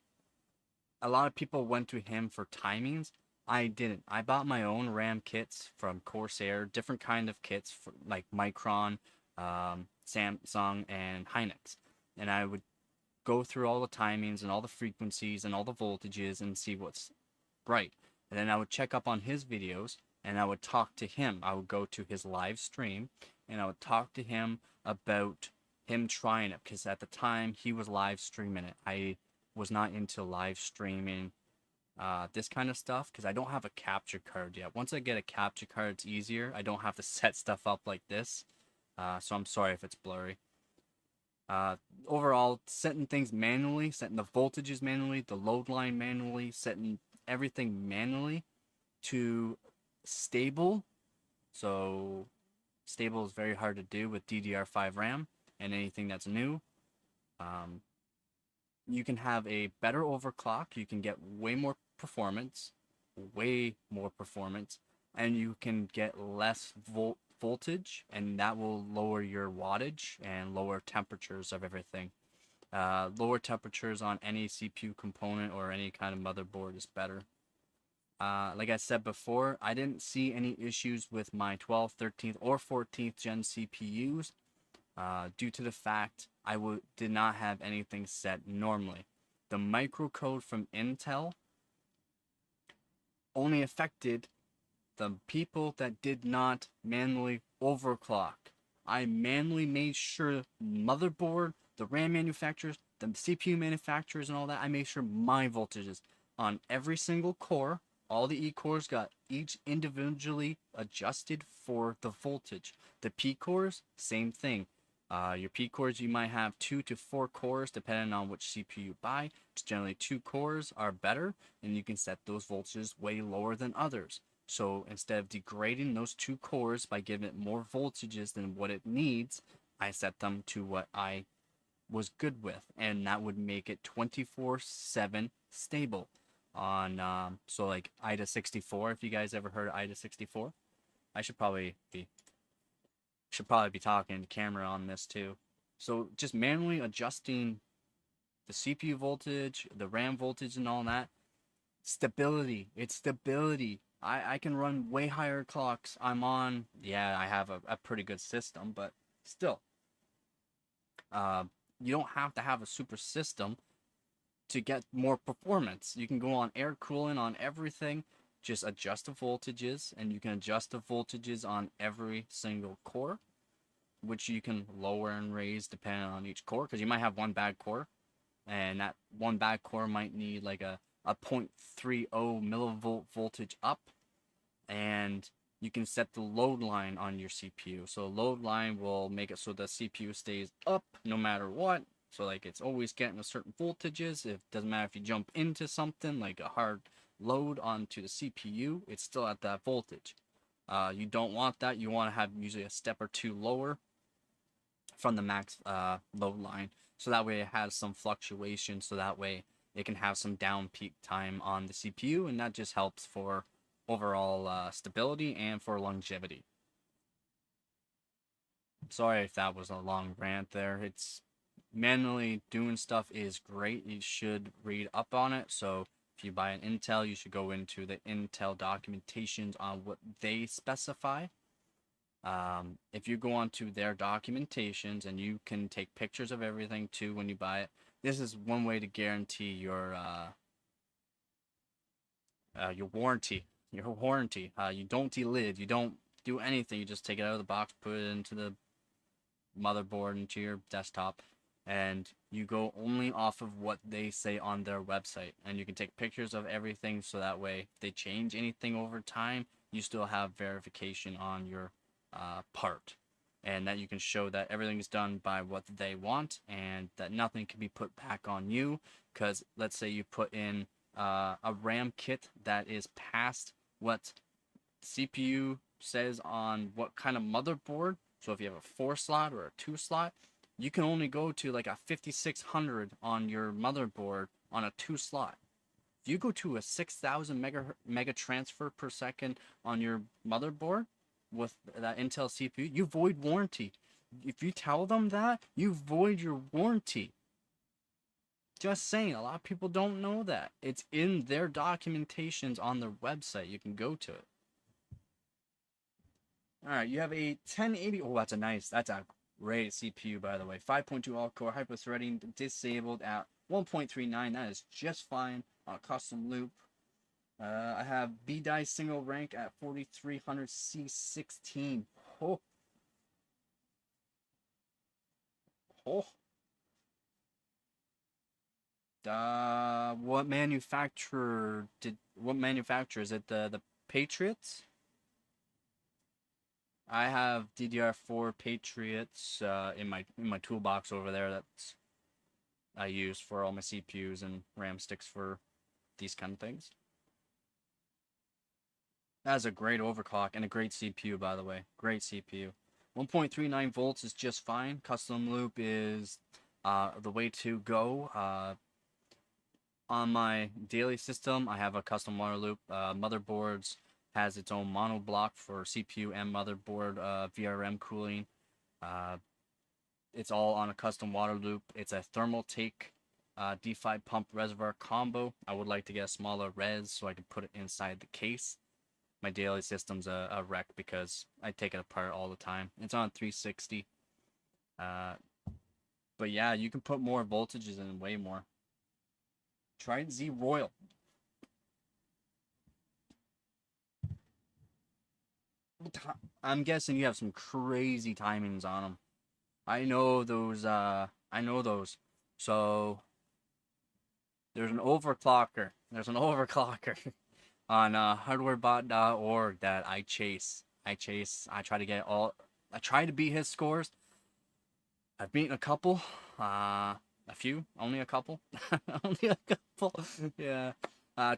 a lot of people went to him for timings. I didn't. I bought my own RAM kits from Corsair, different kind of kits for, like Micron, Samsung, and Hynix. And I would go through all the timings and all the frequencies and all the voltages and see what's right. And then I would check up on his videos and I would talk to him. I would go to his live stream and I would talk to him about him trying it, because at the time he was live streaming it. I was not into live streaming this kind of stuff because I don't have a capture card yet. Once I get a capture card, it's easier. I don't have to set stuff up like this. So I'm sorry if it's blurry. Overall, setting things manually, setting the voltages manually, the load line manually, setting everything manually to stable. So stable is very hard to do with DDR5 RAM and anything that's new. You can have a better overclock. You can get way more performance, and you can get less voltage, and that will lower your wattage and lower temperatures of everything. Lower temperatures on any CPU component or any kind of motherboard is better. Like I said before, I didn't see any issues with my 12th, 13th, or 14th gen CPUs due to the fact I did not have anything set normally. The microcode from Intel only affected the people that did not manually overclock. I manually made sure motherboard, the RAM manufacturers, the CPU manufacturers and all that, I made sure my voltages on every single core, all the E cores got each individually adjusted for the voltage. The P cores, same thing. Your P cores, you might have 2 to 4 cores depending on which CPU you buy. It's generally 2 cores are better, and you can set those voltages way lower than others. So instead of degrading those 2 cores by giving it more voltages than what it needs, I set them to what I was good with, and that would make it 24/7 stable on so like IDA 64. If you guys ever heard of IDA 64, I should probably be talking to camera on this too. So just manually adjusting the CPU voltage, the RAM voltage, and all that. Stability. It's stability. I can run way higher clocks. I have a pretty good system, but still, you don't have to have a super system to get more performance. You can go on air cooling on everything, just adjust the voltages, and you can adjust the voltages on every single core, which you can lower and raise depending on each core, because you might have one bad core, and that one bad core might need like a 0.30 millivolt voltage up, and you can set the load line on your CPU. So load line will make it so the CPU stays up no matter what. So like it's always getting a certain voltages. It doesn't matter if you jump into something like a hard load onto the CPU, it's still at that voltage. You don't want that. You want to have usually a step or two lower from the max load line, so that way it has some fluctuation, so that way it can have some down peak time on the CPU, and that just helps for overall stability and for longevity. Sorry if that was a long rant there. It's manually doing stuff is great. You should read up on it. So if you buy an Intel, you should go into the Intel documentations on what they specify. If you go onto their documentations, and you can take pictures of everything too when you buy it. This is one way to guarantee your warranty. You don't delid. You don't do anything. You just take it out of the box, put it into the motherboard, into your desktop, and you go only off of what they say on their website. And you can take pictures of everything, so that way if they change anything over time, you still have verification on your part, and that you can show that everything is done by what they want, and that nothing can be put back on you. Because let's say you put in a RAM kit that is past what CPU says on what kind of motherboard, So if you have a 4 slot or a 2 slot, you can only go to like a 5600 on your motherboard on a 2 slot. If you go to a 6000 mega transfer per second on your motherboard with that Intel CPU, you void warranty. If you tell them that, you void your warranty. Just saying, a lot of people don't know that. It's in their documentations on their website. You can go to it. Alright, you have a 1080. Oh, that's a great CPU, by the way. 5.2 all-core hyper-threading disabled at 1.39. That is just fine on a custom loop. I have B-die single rank at 4300 C16. Oh. Oh. What manufacturer is it? The Patriots? I have DDR4 Patriots in my toolbox over there. That's I use for all my CPUs and RAM sticks for these kind of things. That is a great overclock and a great CPU, by the way. Great CPU. 1.39 volts is just fine. Custom loop is the way to go. On my daily system, I have a custom water loop. Motherboards has its own mono block for CPU and motherboard VRM cooling. It's all on a custom water loop. It's a thermal take D5 pump reservoir combo. I would like to get a smaller res so I can put it inside the case. My daily system's a wreck because I take it apart all the time. It's on 360. But yeah, you can put more voltages in, way more. Trident Z Royal. I'm guessing you have some crazy timings on them. I know those. So there's an overclocker. On hardwarebot.org that I chase. I try to get all. I try to beat his scores. I've beaten a couple. A few. Only a couple. Only a couple. Yeah.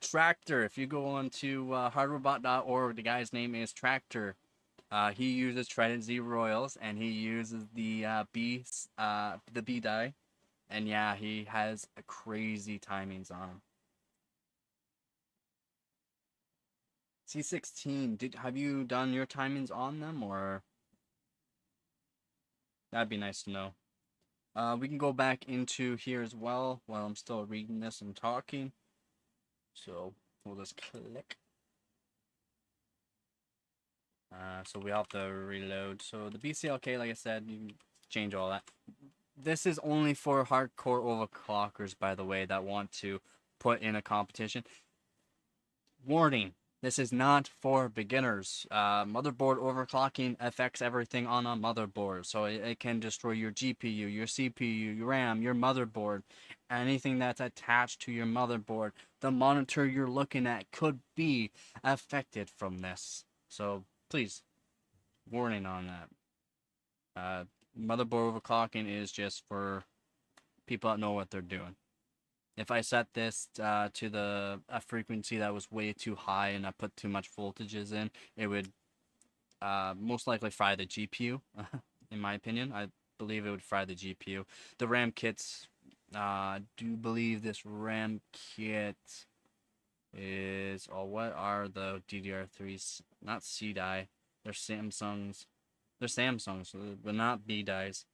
Tractor. If you go on to hardwarebot.org, the guy's name is Tractor. He uses Trident Z Royals and he uses the B die, and yeah, he has a crazy timings on him. C16. Have you done your timings on them, or that'd be nice to know. We can go back into here as well while I'm still reading this and talking. So we'll just click. So we have to reload. So the BCLK, like I said, you can change all that. This is only for hardcore overclockers, by the way, that want to put in a competition. Warning, this is not for beginners. Motherboard overclocking affects everything on a motherboard. So it can destroy your GPU, your CPU, your RAM, your motherboard, anything that's attached to your motherboard. The monitor you're looking at could be affected from this. So please, warning on that. Motherboard overclocking is just for people that know what they're doing. If I set this to a frequency that was way too high and I put too much voltages in, it would most likely fry the GPU, in my opinion. I believe it would fry the GPU. The RAM kits, I do believe this RAM kit is, what are the DDR3s? Not C-die. They're Samsungs. They're Samsungs, but not B-dies.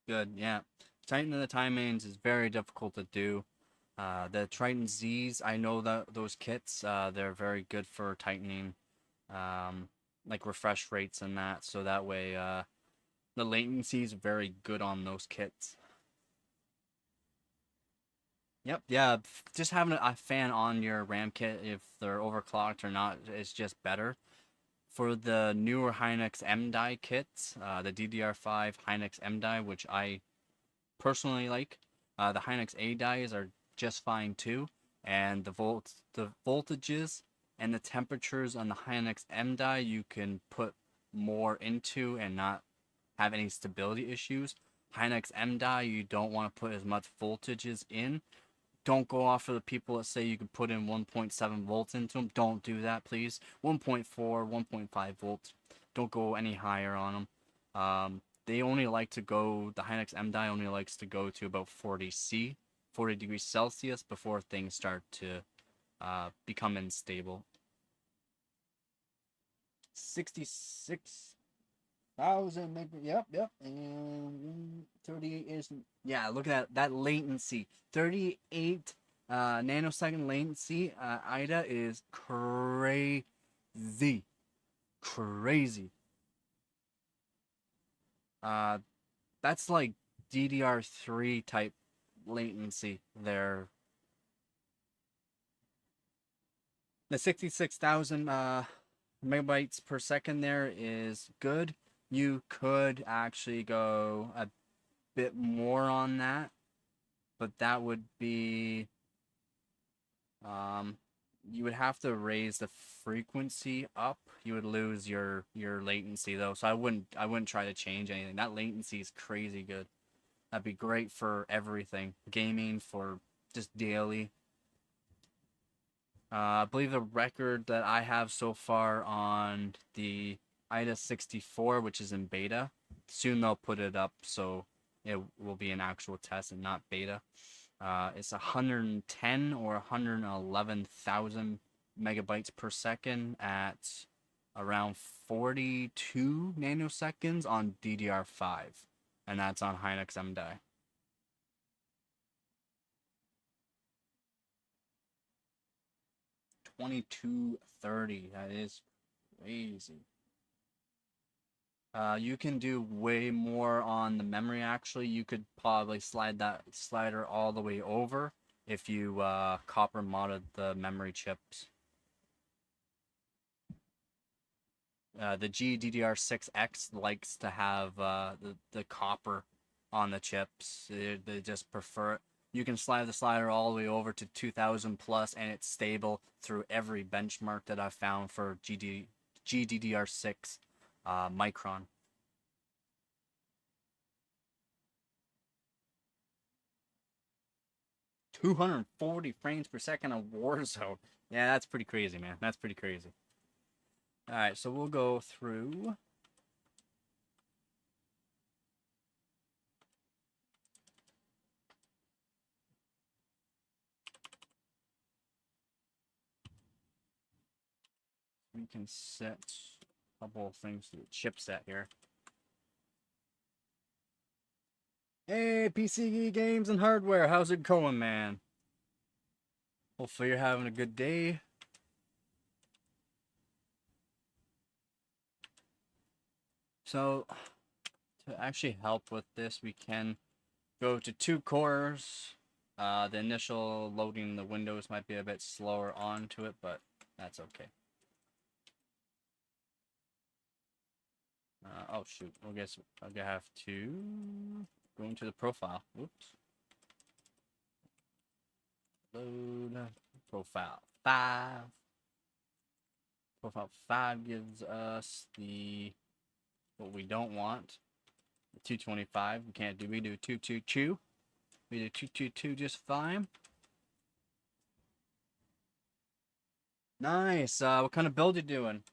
Good, yeah. Tightening the timings is very difficult to do. The Trident Z's, I know that those kits, they're very good for tightening, like refresh rates and that, so that way, the latency is very good on those kits. Yep, yeah, just having a fan on your RAM kit, if they're overclocked or not, is just better. For the newer Hynix M-die kits, the DDR5 Hynix M-die, which I personally like, the Hynix A-dies are just fine too, and the voltages and the temperatures on the Hynix M-die you can put more into and not have any stability issues. Hynix M-die, you don't want to put as much voltages in Don't go off of the people that say you can put in 1.7 volts into them. Don't do that, please. 1.4, 1.5 volts. Don't go any higher on them. They only like to go, the Hynix M-Die only likes to go to about 40 degrees Celsius before things start to become unstable. 66,000 meg. Yep. And 38 is, yeah. Look at that latency. 38 nanosecond latency. IDA is crazy. That's like DDR3 type latency there. The 66,000 megabytes per second there is good. You could actually go a bit more on that, but that would be you would have to raise the frequency up. You would lose your latency though, so I wouldn't try to change anything. That latency is crazy good. That'd be great for everything, gaming, for just daily. I believe the record that I have so far on the IDA 64, which is in beta, soon they'll put it up so it will be an actual test and not beta. It's 110 or 111,000 megabytes per second at around 42 nanoseconds on DDR5, and that's on Hynix M-Die. 2230. That is crazy. You can do way more on the memory actually. You could probably slide that slider all the way over if you copper modded the memory chips. The GDDR6X likes to have the copper on the chips. They just prefer it. You can slide the slider all the way over to 2000 plus, and it's stable through every benchmark that I've found for GDDR6 Micron. $240 frames per second on Warzone. Yeah, that's pretty crazy, man. That's pretty crazy. Alright, so we'll go through. We can set a couple of things to the chipset here. Hey, PC Games and Hardware, how's it going, man? Hopefully you're having a good day. So, to actually help with this, we can go to 2 cores. The initial loading the windows might be a bit slower onto it, but that's okay. Oh shoot, I guess I'm gonna have to go into the profile. Oops. Load profile 5. Profile 5 gives us the what we don't want. The 225. We can't do. We do 222. We do 222 just fine. Nice. What kind of build you doing?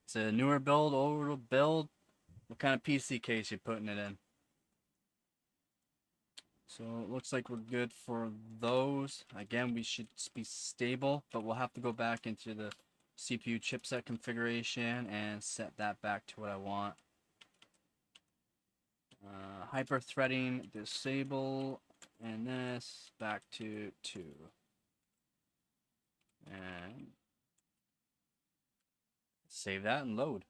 It's a newer build, older build. What kind of PC case you putting it in? So it looks like we're good for those. Again, we should be stable, but we'll have to go back into the CPU chipset configuration and set that back to what I want. Hyper threading, disable, and this back to 2. And save that and load.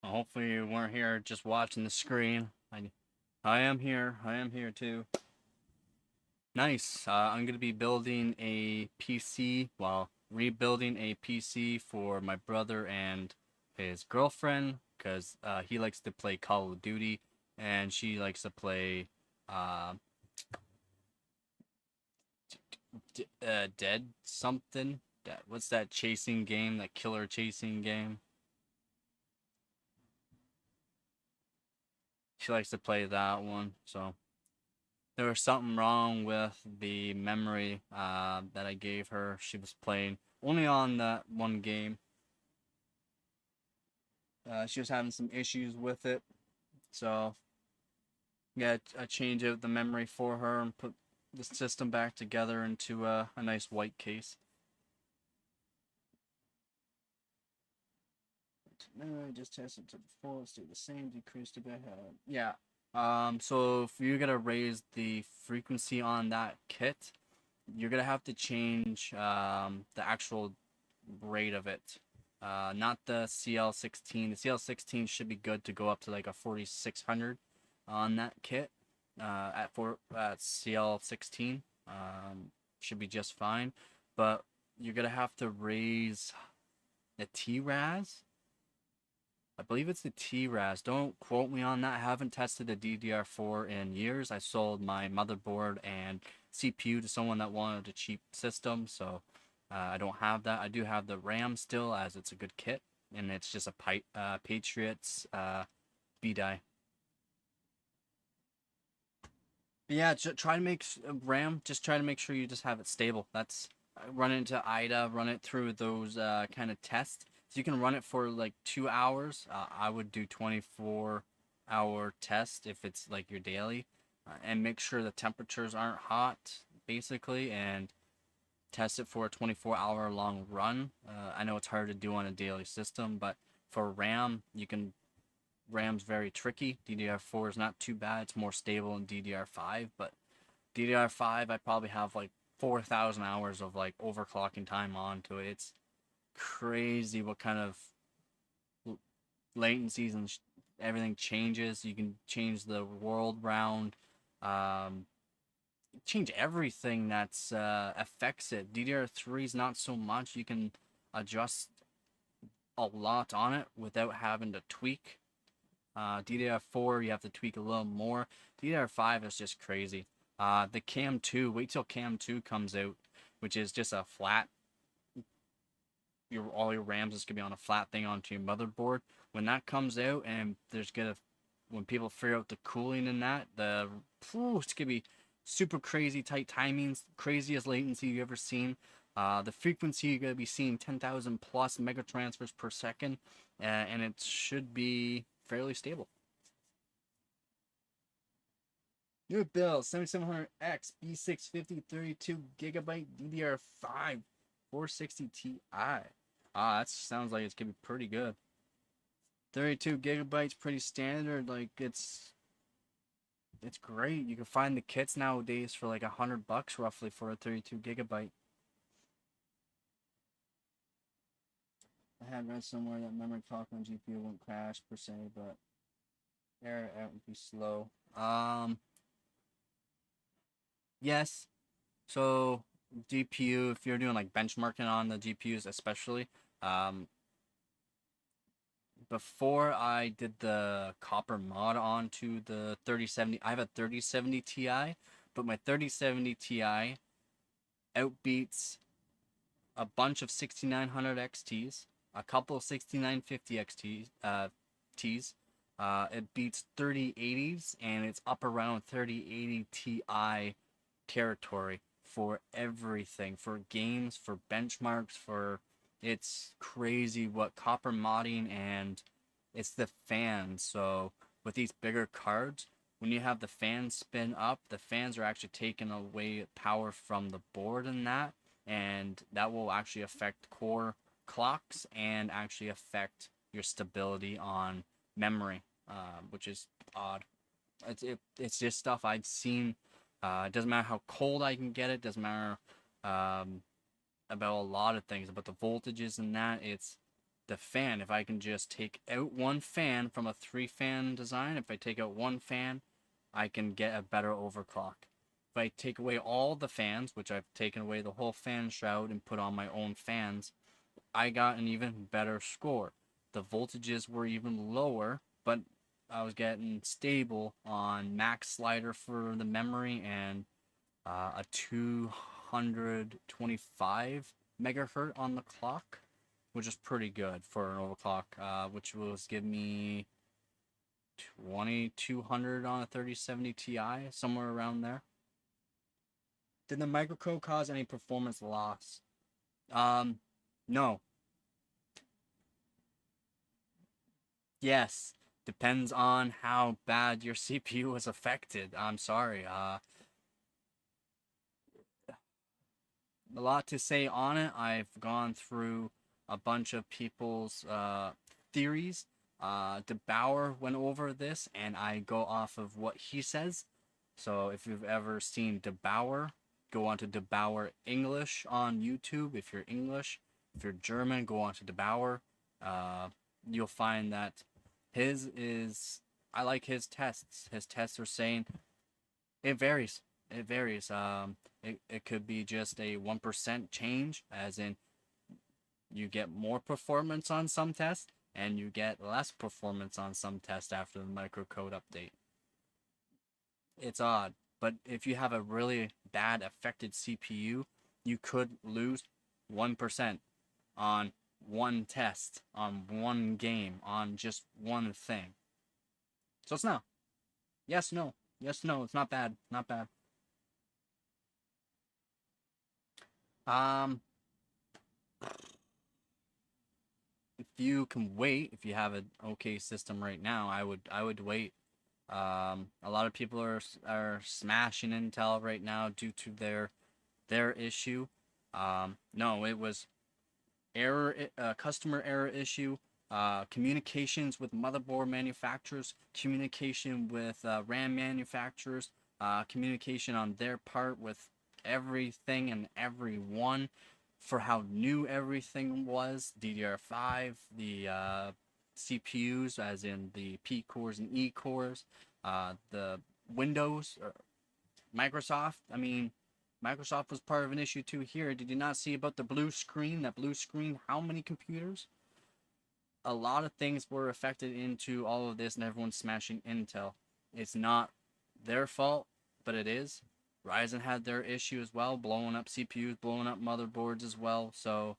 Hopefully you weren't here just watching the screen. I am here. I am here too. Nice. I'm going to be building a PC, well, rebuilding a PC for my brother and his girlfriend, because he likes to play Call of Duty and she likes to play Dead something. What's that chasing game? That killer chasing game. She likes to play that one. So there was something wrong with the memory that I gave her. She was playing only on that one game. She was having some issues with it. So yeah, I changed out the memory for her and put the system back together into a nice white case. I just tested to the full, stay the same, decrease to bit. Yeah. So if you're gonna raise the frequency on that kit, you're gonna have to change the actual rate of it. Not the CL16. The CL16 should be good to go up to like a 4600 on that kit. At CL16, should be just fine. But you're gonna have to raise the TRAS. I believe it's the TRAS. Don't quote me on that. I haven't tested the DDR4 in years. I sold my motherboard and CPU to someone that wanted a cheap system, so I don't have that. I do have the RAM still, as it's a good kit, and it's just a Patriots B-die. But yeah, try to make RAM. Just try to make sure you just have it stable. That's run it into IDA, run it through those kind of tests. So you can run it for like 2 hours. I would do 24-hour test if it's like your daily, and make sure the temperatures aren't hot, basically, and test it for a 24-hour long run. I know it's hard to do on a daily system, but for RAM, RAM's very tricky. DDR4 is not too bad. It's more stable than DDR5, but DDR5, I probably have like 4,000 hours of like overclocking time onto it. It's crazy what kind of latencies and everything changes. You can change the world round, change everything that's affects it. DDR3 is not so much. You can adjust a lot on it without having to tweak. DDR4, you have to tweak a little more. DDR5 is just crazy. The Cam 2, wait till Cam 2 comes out, which is just a flat, all your RAMs is gonna be on a flat thing onto your motherboard. When that comes out, and when people figure out the cooling in that, it's gonna be super crazy tight timings, craziest latency you've ever seen. The frequency, you're gonna be seeing 10,000 plus megatransfers per second, and it should be fairly stable. New build 7700X B650 32GB DDR5 460 Ti. That sounds like it's gonna be pretty good. 32GB, pretty standard. Like it's great. You can find the kits nowadays for like $100 roughly for a 32GB. I had read somewhere that memory clock on GPU won't crash per se, but error out would be slow. Yes. So GPU, if you're doing like benchmarking on the GPUs, especially, before I did the copper mod onto the 3070, I have a 3070 Ti, but my 3070 Ti outbeats a bunch of 6900 XTs, a couple of 6950 XTs. It beats 3080s, and it's up around 3080 Ti territory for everything, for games, for benchmarks, it's crazy what copper modding, and it's the fans. So with these bigger cards, when you have the fans spin up, the fans are actually taking away power from the board and that will actually affect core clocks and actually affect your stability on memory, which is odd. It's just stuff I've seen. It doesn't matter how cold I can get it. Doesn't matter about a lot of things, about the voltages and that. It's the fan. If I can just take out one fan from a 3-fan design, if I take out one fan, I can get a better overclock. If I take away all the fans, which I've taken away the whole fan shroud and put on my own fans, I got an even better score. The voltages were even lower, but I was getting stable on max slider for the memory and a 225 megahertz on the clock, which is pretty good for an overclock, which was give me 2200 on a 3070 Ti, somewhere around there. Did the microcode cause any performance loss? No. Yes. Depends on how bad your CPU was affected. I'm sorry. A lot to say on it. I've gone through a bunch of people's theories. DeBauer went over this, and I go off of what he says. So if you've ever seen DeBauer, go on to DeBauer English on YouTube. If you're English, if you're German, go on to DeBauer. You'll find that his is. I like his tests. His tests are saying it varies. It varies. It could be just a 1% change, as in you get more performance on some tests and you get less performance on some tests after the microcode update. It's odd, but if you have a really bad affected CPU, you could lose 1% on one test, on one game, on just one thing. So it's no. Yes, no. Yes, no. It's not bad. Not bad. If you can wait, if you have an okay system right now, I would wait. A lot of people are smashing Intel right now due to their issue. No, it was customer error issue. Communications with motherboard manufacturers, communication with RAM manufacturers, communication on their part with everything and everyone for how new everything was. DDR5, the CPUs, as in the P cores and E cores, the Windows, Microsoft. I mean, Microsoft was part of an issue too here. Did you not see about the blue screen? That blue screen, how many computers? A lot of things were affected into all of this, and everyone's smashing Intel. It's not their fault, but it is. Ryzen had their issue as well, blowing up CPUs, blowing up motherboards as well. So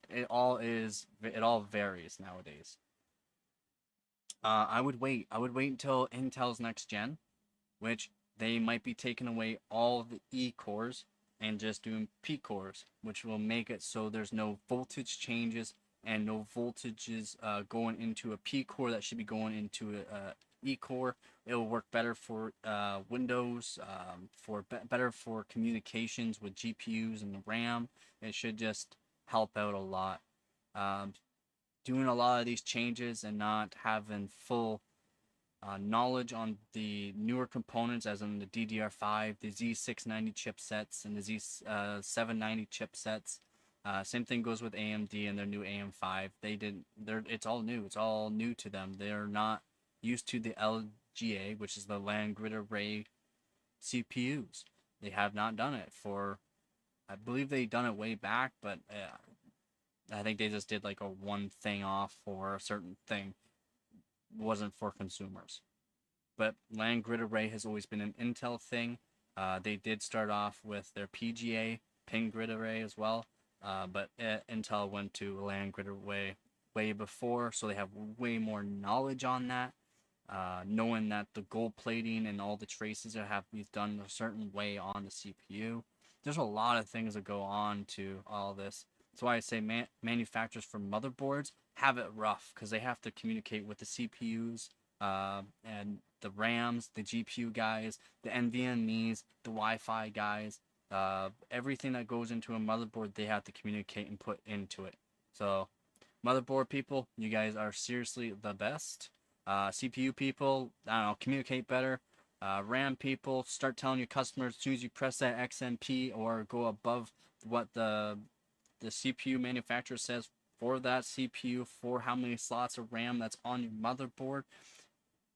it all varies nowadays. I would wait. I would wait until Intel's next gen, which they might be taking away all the E cores and just doing P cores, which will make it so there's no voltage changes and no voltages going into a P core that should be going into a E core. It'll work better for Windows, better for communications with GPUs and the RAM. It should just help out a lot. Doing a lot of these changes and not having full knowledge on the newer components, as in the DDR5, the Z690 chipsets, and the Z790 chipsets. Same thing goes with AMD and their new AM5. It's all new. It's all new to them. They're not used to the LGA, which is the land grid array CPUs. They have not done it for, I believe they done it way back, but I think they just did like a one thing off for a certain thing. It wasn't for consumers. But land grid array has always been an Intel thing. They did start off with their PGA, pin grid array as well. But Intel went to land grid array way before, so they have way more knowledge on that. Knowing that the gold plating and all the traces that have to be done a certain way on the CPU. There's a lot of things that go on to all this. That's why I say manufacturers for motherboards have it rough, because they have to communicate with the CPUs and the RAMs, the GPU guys, the NVMEs, the Wi-Fi guys. Everything that goes into a motherboard, they have to communicate and put into it. So, motherboard people, you guys are seriously the best. CPU people, I don't know, communicate better. RAM people, start telling your customers as soon as you press that XMP or go above what the CPU manufacturer says for that CPU, for how many slots of RAM that's on your motherboard.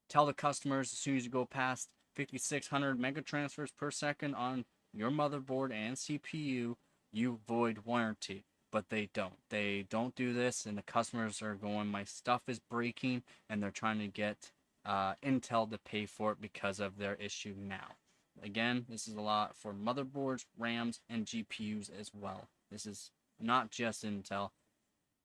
Tell the customers as soon as you go past 5600 megatransfers per second on your motherboard and CPU, you void warranty. But they don't. They don't do this, and the customers are going, my stuff is breaking, and they're trying to get Intel to pay for it because of their issue now. Again, this is a lot for motherboards, RAMs, and GPUs as well. This is not just Intel,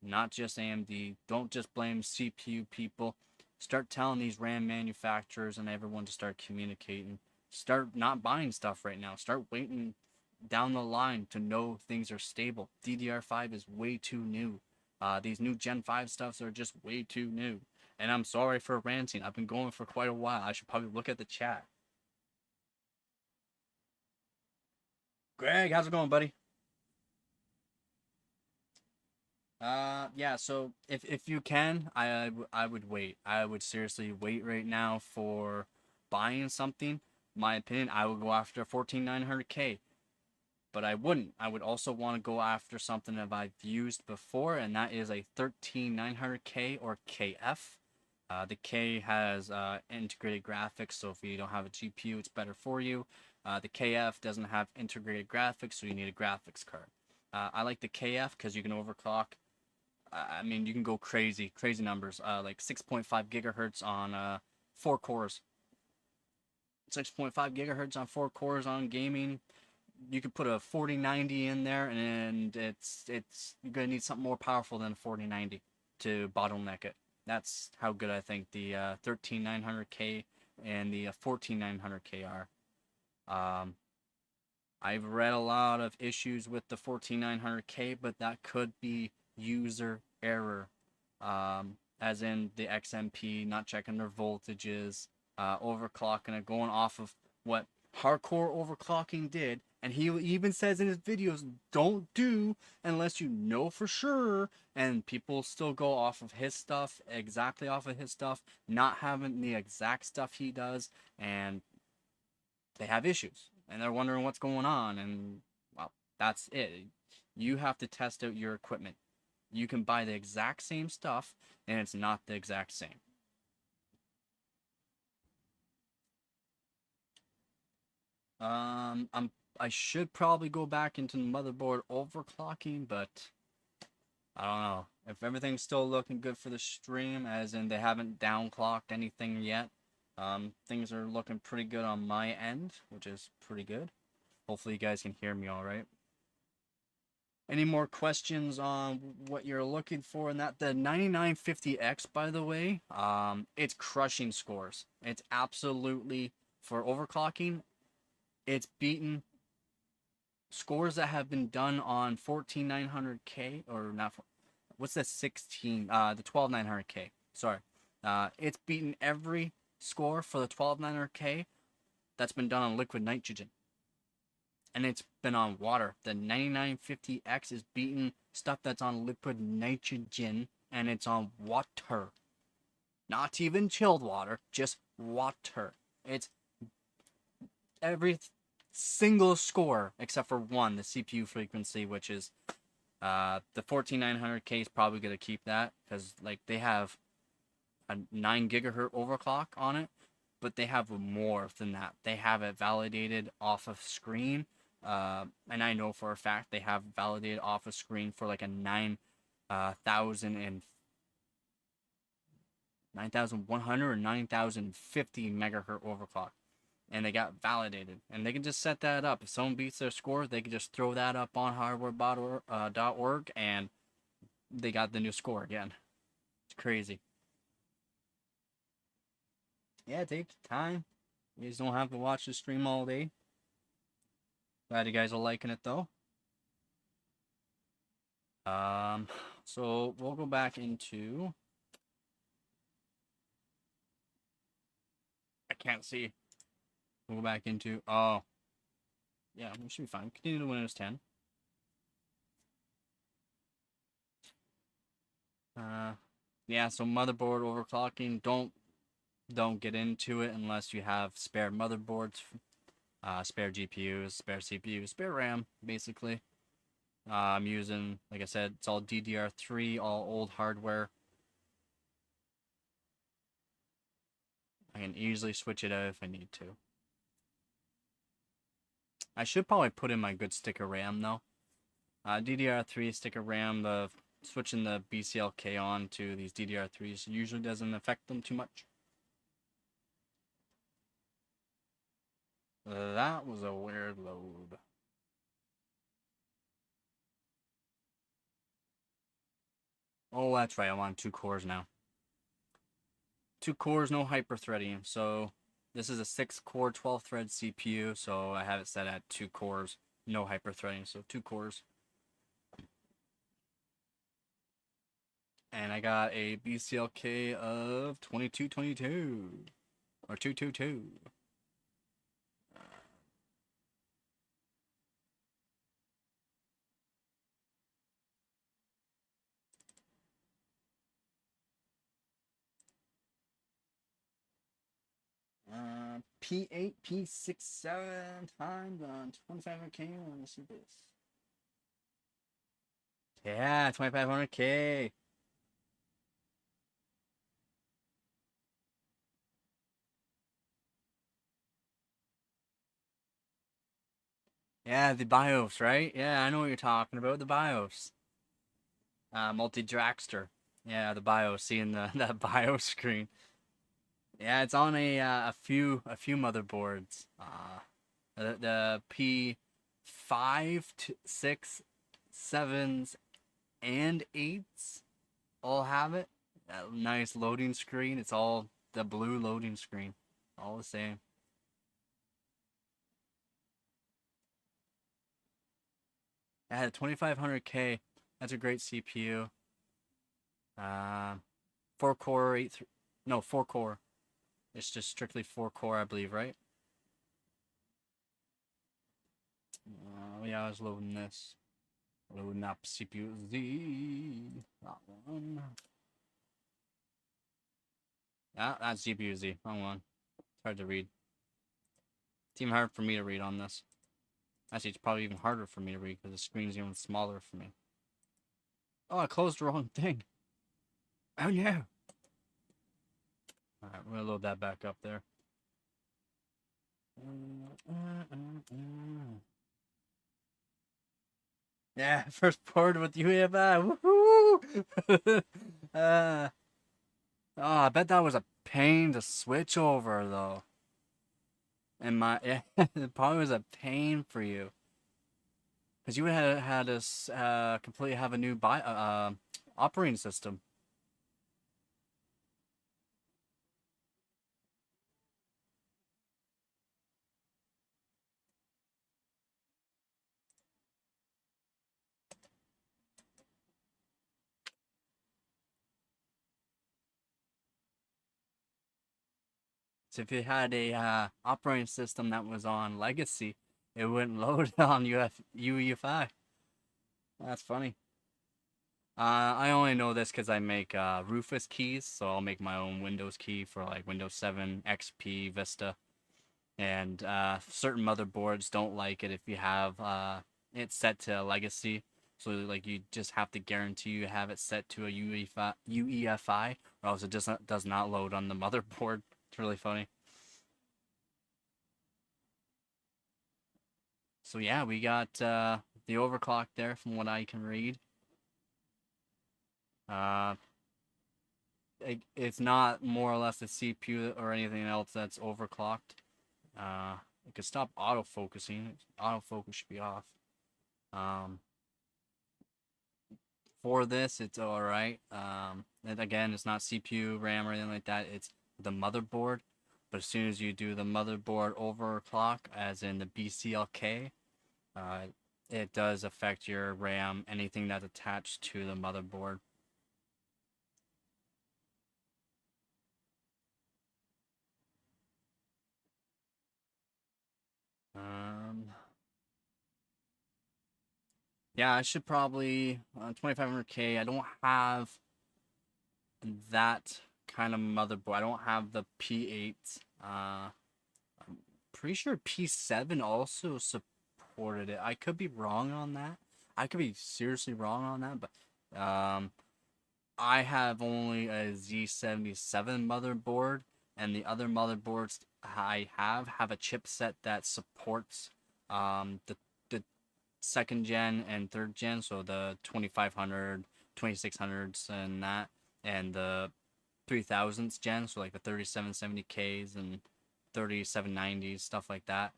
not just AMD. Don't just blame CPU people. Start telling these RAM manufacturers and everyone to start communicating. Start not buying stuff right now. Start waiting down the line to know things are stable. DDR5 is way too new. These new Gen 5 stuffs are just way too new. And I'm sorry for ranting. I've been going for quite a while. I should probably look at the chat. Greg, how's it going, buddy? Yeah, so if you can, I would wait. I would seriously wait right now for buying something. My opinion, I would go after 14900K, but I wouldn't. I would also want to go after something that I've used before, and that is a 13900K or KF. The K has integrated graphics, so if you don't have a GPU, it's better for you. The KF doesn't have integrated graphics, so you need a graphics card. I like the KF because you can overclock. I mean, you can go crazy numbers, like 6.5 gigahertz on 4 cores. 6.5 gigahertz on 4 cores on gaming. You could put a 4090 in there, and it's you're gonna need something more powerful than a 4090 to bottleneck it. That's how good I think the 13900K and the 14900K are. I've read a lot of issues with the 14900K, but that could be user error, as in the XMP not checking their voltages, overclocking it, going off of what hardcore overclocking did. And he even says in his videos, don't do unless you know for sure. And people still go off of his stuff, exactly off of his stuff, not having the exact stuff he does, and they have issues. And they're wondering what's going on. And, well, that's it. You have to test out your equipment. You can buy the exact same stuff, and it's not the exact same. I should probably go back into the motherboard overclocking, but I don't know. If everything's still looking good for the stream, as in they haven't downclocked anything yet, things are looking pretty good on my end, which is pretty good. Hopefully you guys can hear me all right. Any more questions on what you're looking for in that? The 9950X, by the way, it's crushing scores. It's absolutely, for overclocking, it's beaten scores that have been done on 14900K, or not, what's the 16, the 12900K, sorry. It's beaten every score for the 12900K that's been done on liquid nitrogen. And it's been on water. The 9950X is beating stuff that's on liquid nitrogen, and it's on water. Not even chilled water, just water. It's every single score except for one, the CPU frequency, which is the 14900K is probably going to keep that, because like they have a 9 gigahertz overclock on it, but they have more than that. They have it validated off of screen. And I know for a fact they have validated off a screen for like a 9100 or 9050 megahertz overclock, and they got validated, and they can just set that up. If someone beats their score, they can just throw that up on hardware.org, and they got the new score again. It's crazy. Yeah, take time. You guys don't have to watch the stream all day. Glad you guys are liking it though. So we'll go back into. I can't see. We'll go back into. Oh, yeah, we should be fine. Continue to Windows 10. Yeah. So motherboard overclocking. Don't get into it unless you have spare motherboards. Spare GPUs, spare CPUs, spare RAM, basically. I'm using, like I said, it's all DDR3, all old hardware. I can easily switch it out if I need to. I should probably put in my good stick of RAM, though. DDR3 stick of RAM, switching the BCLK on to these DDR3s usually doesn't affect them too much. That was a weird load. Oh, that's right. I'm on 2 cores now. 2 cores, no hyper-threading. So this is a 6-core, 12-thread CPU. So I have it set at 2 cores, no hyper-threading. So 2 cores. And I got a BCLK of 2222 or 222. P8, P67 times on 2500K. Let me see this. Yeah, 2500K. Yeah, the BIOS, right? Yeah, I know what you're talking about. The BIOS. Multi-Dragster. Yeah, the BIOS. Seeing the that BIOS screen. Yeah, it's on a few motherboards. The P5, 6, 7s, and 8s all have it. That nice loading screen. It's all the blue loading screen. All the same. Yeah, 2500K. That's a great CPU. Uh, 4 core, no, 4 core. It's just strictly 4 core, I believe, right? Yeah, I was loading this. Loading up CPU Z. That one. Yeah, that's CPU Z. Wrong one. It's hard to read. It's even hard for me to read on this. Actually, it's probably even harder for me to read because the screen's even smaller for me. Oh, I closed the wrong thing. Oh, no. Alright, we're gonna load that back up there. Yeah, first board with UEFI. Woohoo! Oh, I bet that was a pain to switch over though. And yeah, it probably was a pain for you. Because you would have had to completely have a new operating system. So if you had a operating system that was on Legacy, it wouldn't load on UEFI. That's funny. I only know this because I make Rufus keys, so I'll make my own Windows key for like Windows 7, XP, Vista, and certain motherboards don't like it if you have it set to Legacy. So like you just have to guarantee you have it set to a UEFI, or else it just does not load on the motherboard. It's really funny. So yeah, we got the overclock there from what I can read. Uh, it's not more or less the CPU or anything else that's overclocked. It could stop autofocusing. Autofocus should be off. Um, for this, it's all right. And again, it's not CPU, RAM, or anything like that. It's the motherboard. But as soon as you do the motherboard overclock, as in the BCLK, uh, it does affect your RAM, anything that's attached to the motherboard. Um, yeah, I should probably 2500K. I don't have that kind of motherboard. I don't have the P8. I'm pretty sure P7 also supported it. I could be wrong on that. I could be seriously wrong on that, but I have only a Z77 motherboard, and the other motherboards I have a chipset that supports the second gen and third gen, so the 2500, 2600s and that, and the 3000s gen, so like the 3770Ks and 3790s, stuff like that.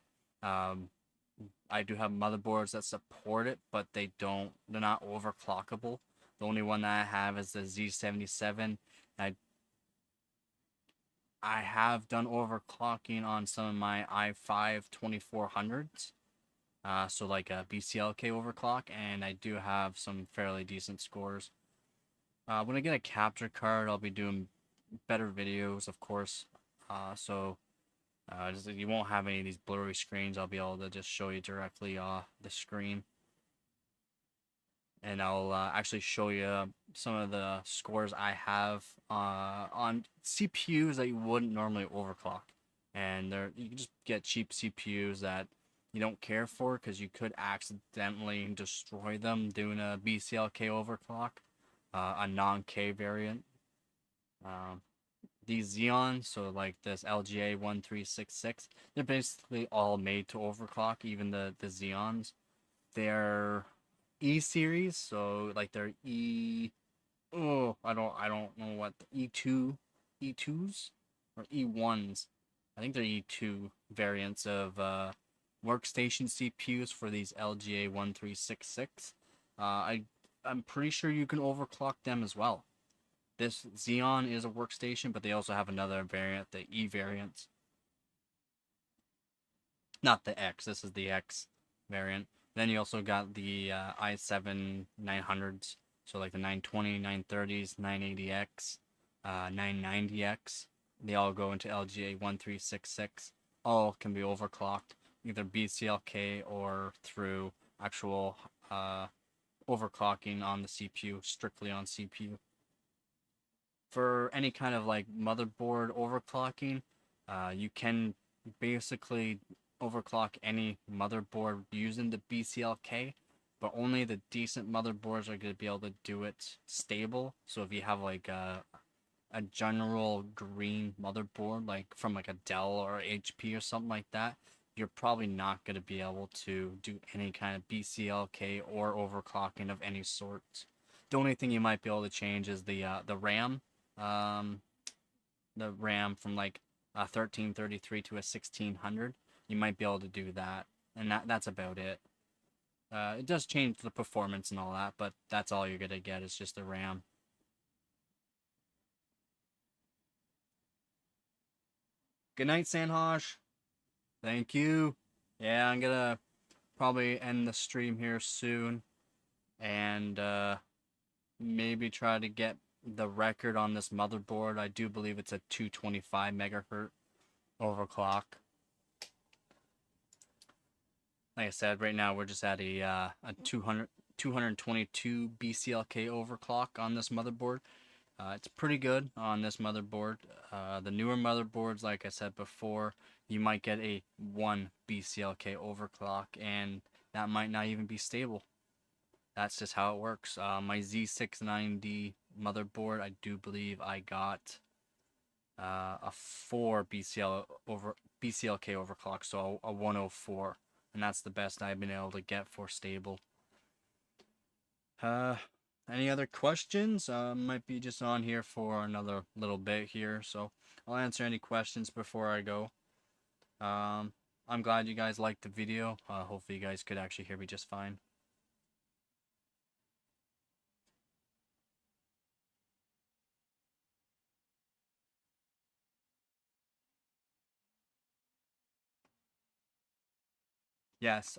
I do have motherboards that support it, but they're not overclockable. The only one that I have is the Z77. I have done overclocking on some of my i5 2400s. So like a BCLK overclock, and I do have some fairly decent scores. When I get a capture card, I'll be doing better videos, of course. You won't have any of these blurry screens. I'll be able to just show you directly the screen. And I'll actually show you some of the scores I have on CPUs that you wouldn't normally overclock. And you can just get cheap CPUs that you don't care for because you could accidentally destroy them doing a BCLK overclock, a non-K variant. These Xeons, so like this LGA 1366, they're basically all made to overclock, even the Xeons. They're E series, so like they're I don't know what E2s or E1s. I think they're E2 variants of workstation CPUs for these LGA 1366. I'm pretty sure you can overclock them as well. This Xeon is a workstation, but they also have another variant, the E variants. Not the X, this is the X variant. Then you also got the i7 900s, so like the 920, 930s, 980X, 990X. They all go into LGA 1366. All can be overclocked, either BCLK or through actual overclocking on the CPU, strictly on CPU. For any kind of like motherboard overclocking, you can basically overclock any motherboard using the BCLK, but only the decent motherboards are going to be able to do it stable. So if you have like a general green motherboard, like from like a Dell or HP or something like that, you're probably not going to be able to do any kind of BCLK or overclocking of any sort. The only thing you might be able to change is the RAM. The RAM from like a 1333 to a 1600. You might be able to do that, and that's about it. It does change the performance and all that, but that's all you're gonna get is just the RAM. Good night, Sanhosh. Thank you. Yeah, I'm gonna probably end the stream here soon, and maybe try to get the record on this motherboard. I do believe it's a 225 megahertz overclock. Like I said, right now we're just at a 222 BCLK overclock on this motherboard. It's pretty good on this motherboard. The newer motherboards, like I said before, you might get a 1 BCLK overclock, and that might not even be stable. That's just how it works. My Z690 motherboard, I do believe I got a 4 BCLK overclock, so a 104, and that's the best I've been able to get for stable. Any other questions? Might be just on here for another little bit here, so I'll answer any questions before I go. I'm glad you guys liked the video. Hopefully you guys could actually hear me just fine. Yes,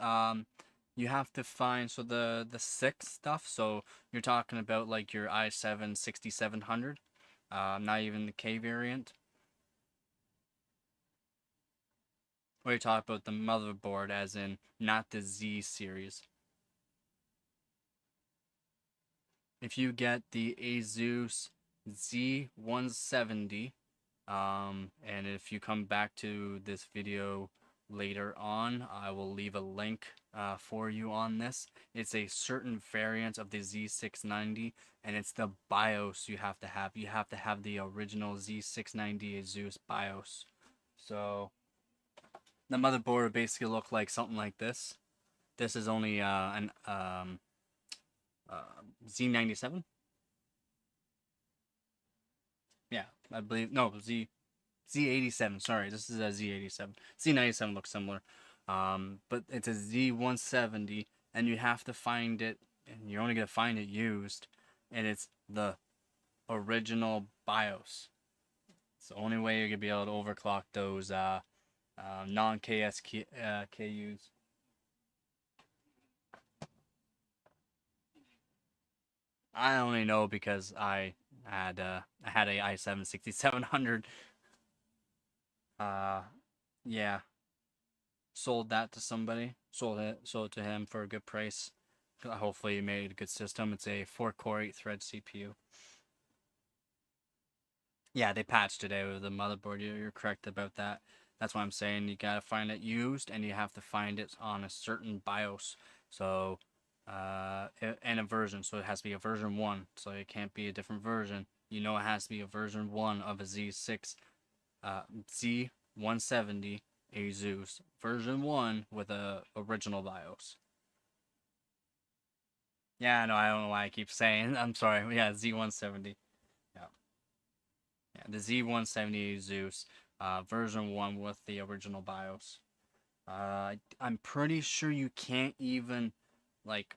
you have to find, so the 6 stuff, so you're talking about like your i7 6700, not even the K variant. Or you're talking about the motherboard as in not the Z series. If you get the Asus Z170, and if you come back to this video later on, I will leave a link for you on this. It's a certain variant of the Z690, and it's the BIOS you have to have. You have to have the original Z690 Asus BIOS. So the motherboard would basically look like something like this. This is only an Z97. Yeah, I believe, no, Z87. Sorry, this is a Z87. Z97 looks similar. But it's a Z170, and you have to find it, and you're only gonna find it used, and it's the original BIOS. It's the only way you're gonna be able to overclock those non-KS KUs. I only know because I had a i7 6700. Uh, yeah, sold that to somebody. Sold it to him for a good price. Hopefully, he made a good system. It's a 4-core 8-thread CPU. Yeah, they patched today with the motherboard. You're correct about that. That's why I'm saying you gotta find it used, and you have to find it on a certain BIOS. So, and a version. So it has to be a version 1. So it can't be a different version. You know, it has to be a version 1 of a Z6, Z170 Asus version 1 with a original BIOS. Yeah, no, I don't know why I keep saying. I'm sorry. Yeah, Z170. Yeah. Yeah, the Z170 Zeus, version 1 with the original BIOS. I'm pretty sure you can't even, like,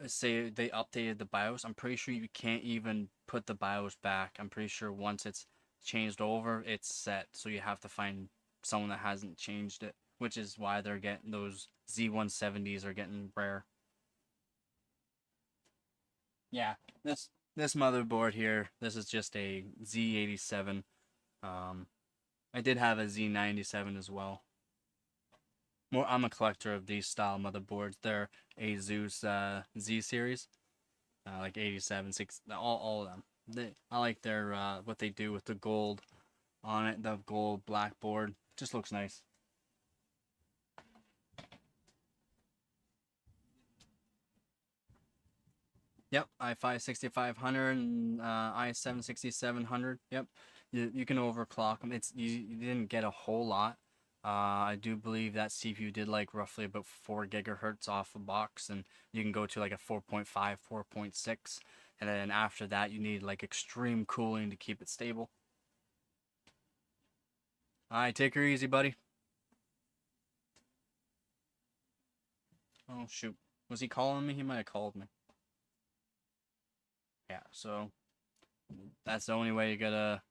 say they updated the BIOS. I'm pretty sure you can't even put the BIOS back. I'm pretty sure once it's changed over, it's set. So you have to find someone that hasn't changed it, which is why they're getting those Z170s are getting rare. Yeah, this motherboard here, this is just a Z87. Um, I did have a Z97 as well. More, I'm a collector of these style motherboards. They're Asus Z series, like 87, 6, all of them. I like their what they do with the gold on it, the gold blackboard. Just looks nice. Yep, i5 6500 and i7 6700. Yep, you can overclock them. You didn't get a whole lot. I do believe that CPU did like roughly about 4 gigahertz off the box, and you can go to like a 4.5, 4.6, and then after that you need like extreme cooling to keep it stable. All right, take her easy, buddy. Oh shoot, was he calling me? He might have called me. Yeah, so that's the only way you gotta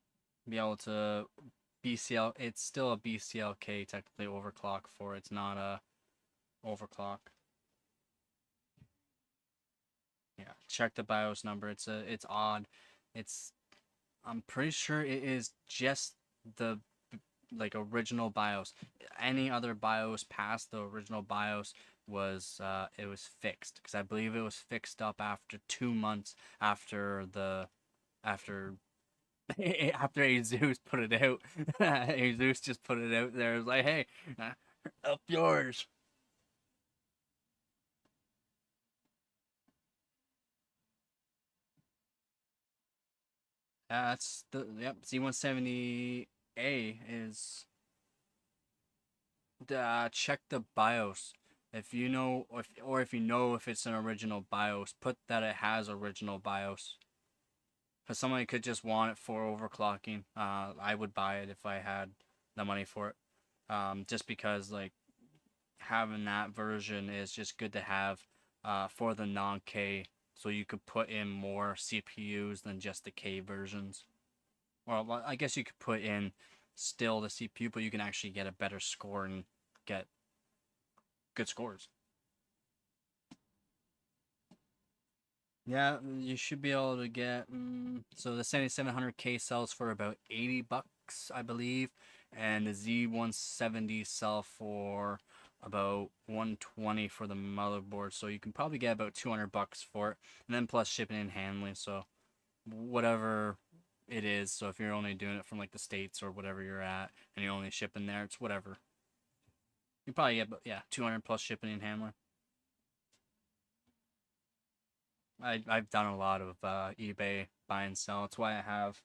be able to BCL. It's still a BCLK technically overclock for. It's not a overclock. Yeah, check the BIOS number. It's odd. It's I'm pretty sure it is just the like original BIOS. Any other BIOS past the original BIOS was it was fixed, because I believe it was fixed up after 2 months after the after after Asus put it out. Asus just put it out there. It was like, hey, up yours. That's the yep. Z170A is check the BIOS. If you know, if you know if it's an original BIOS, put that it has original BIOS. Because somebody could just want it for overclocking. I would buy it if I had the money for it. Just because like having that version is just good to have for the non-K, so you could put in more CPUs than just the K versions. Well, I guess you could put in still the CPU, but you can actually get a better score and get good scores. Yeah, you should be able to get. So the 7700K sells for about $80, I believe, and the Z170 sell for about 120 for the motherboard. So you can probably get about $200 for it, and then plus shipping and handling. So whatever it is. So if you're only doing it from like the States or whatever you're at, and you're only shipping there, it's whatever. You probably get, yeah, 200 plus shipping and handling. I've done a lot of eBay buy and sell. That's why I have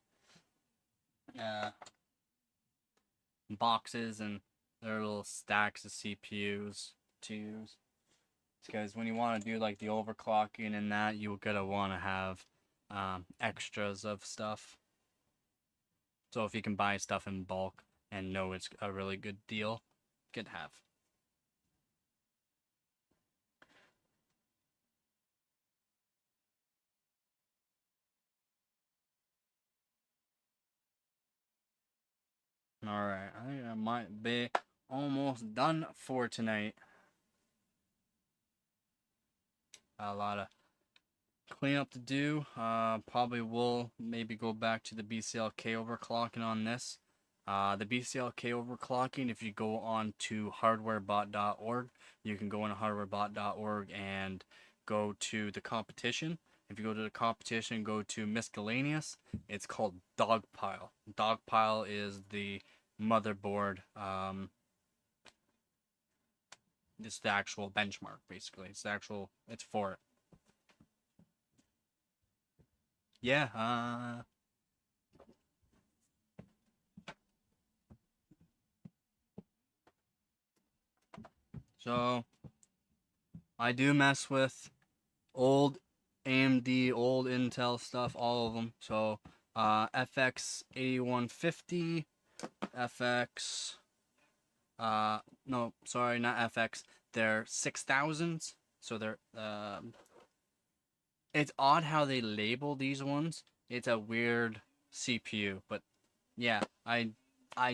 uh, boxes and their little stacks of CPUs to use. Because when you want to do like the overclocking and that, you're gonna want to have extras of stuff. So if you can buy stuff in bulk and know it's a really good deal, good to have. Alright, I think I might be almost done for tonight. A lot of cleanup to do. Probably will maybe go back to the BCLK overclocking on this. The BCLK overclocking, if you go on to hardwarebot.org, you can go on hardwarebot.org and go to the competition. If you go to the competition, go to miscellaneous, it's called Dogpile. Dogpile is the motherboard. It's the actual benchmark, basically. It's for it. Yeah, so I do mess with old AMD, old Intel stuff, all of them. So FX 8150, FX, no, sorry, not FX. They're 6000s. So they're it's odd how they label these ones. It's a weird CPU, but yeah, I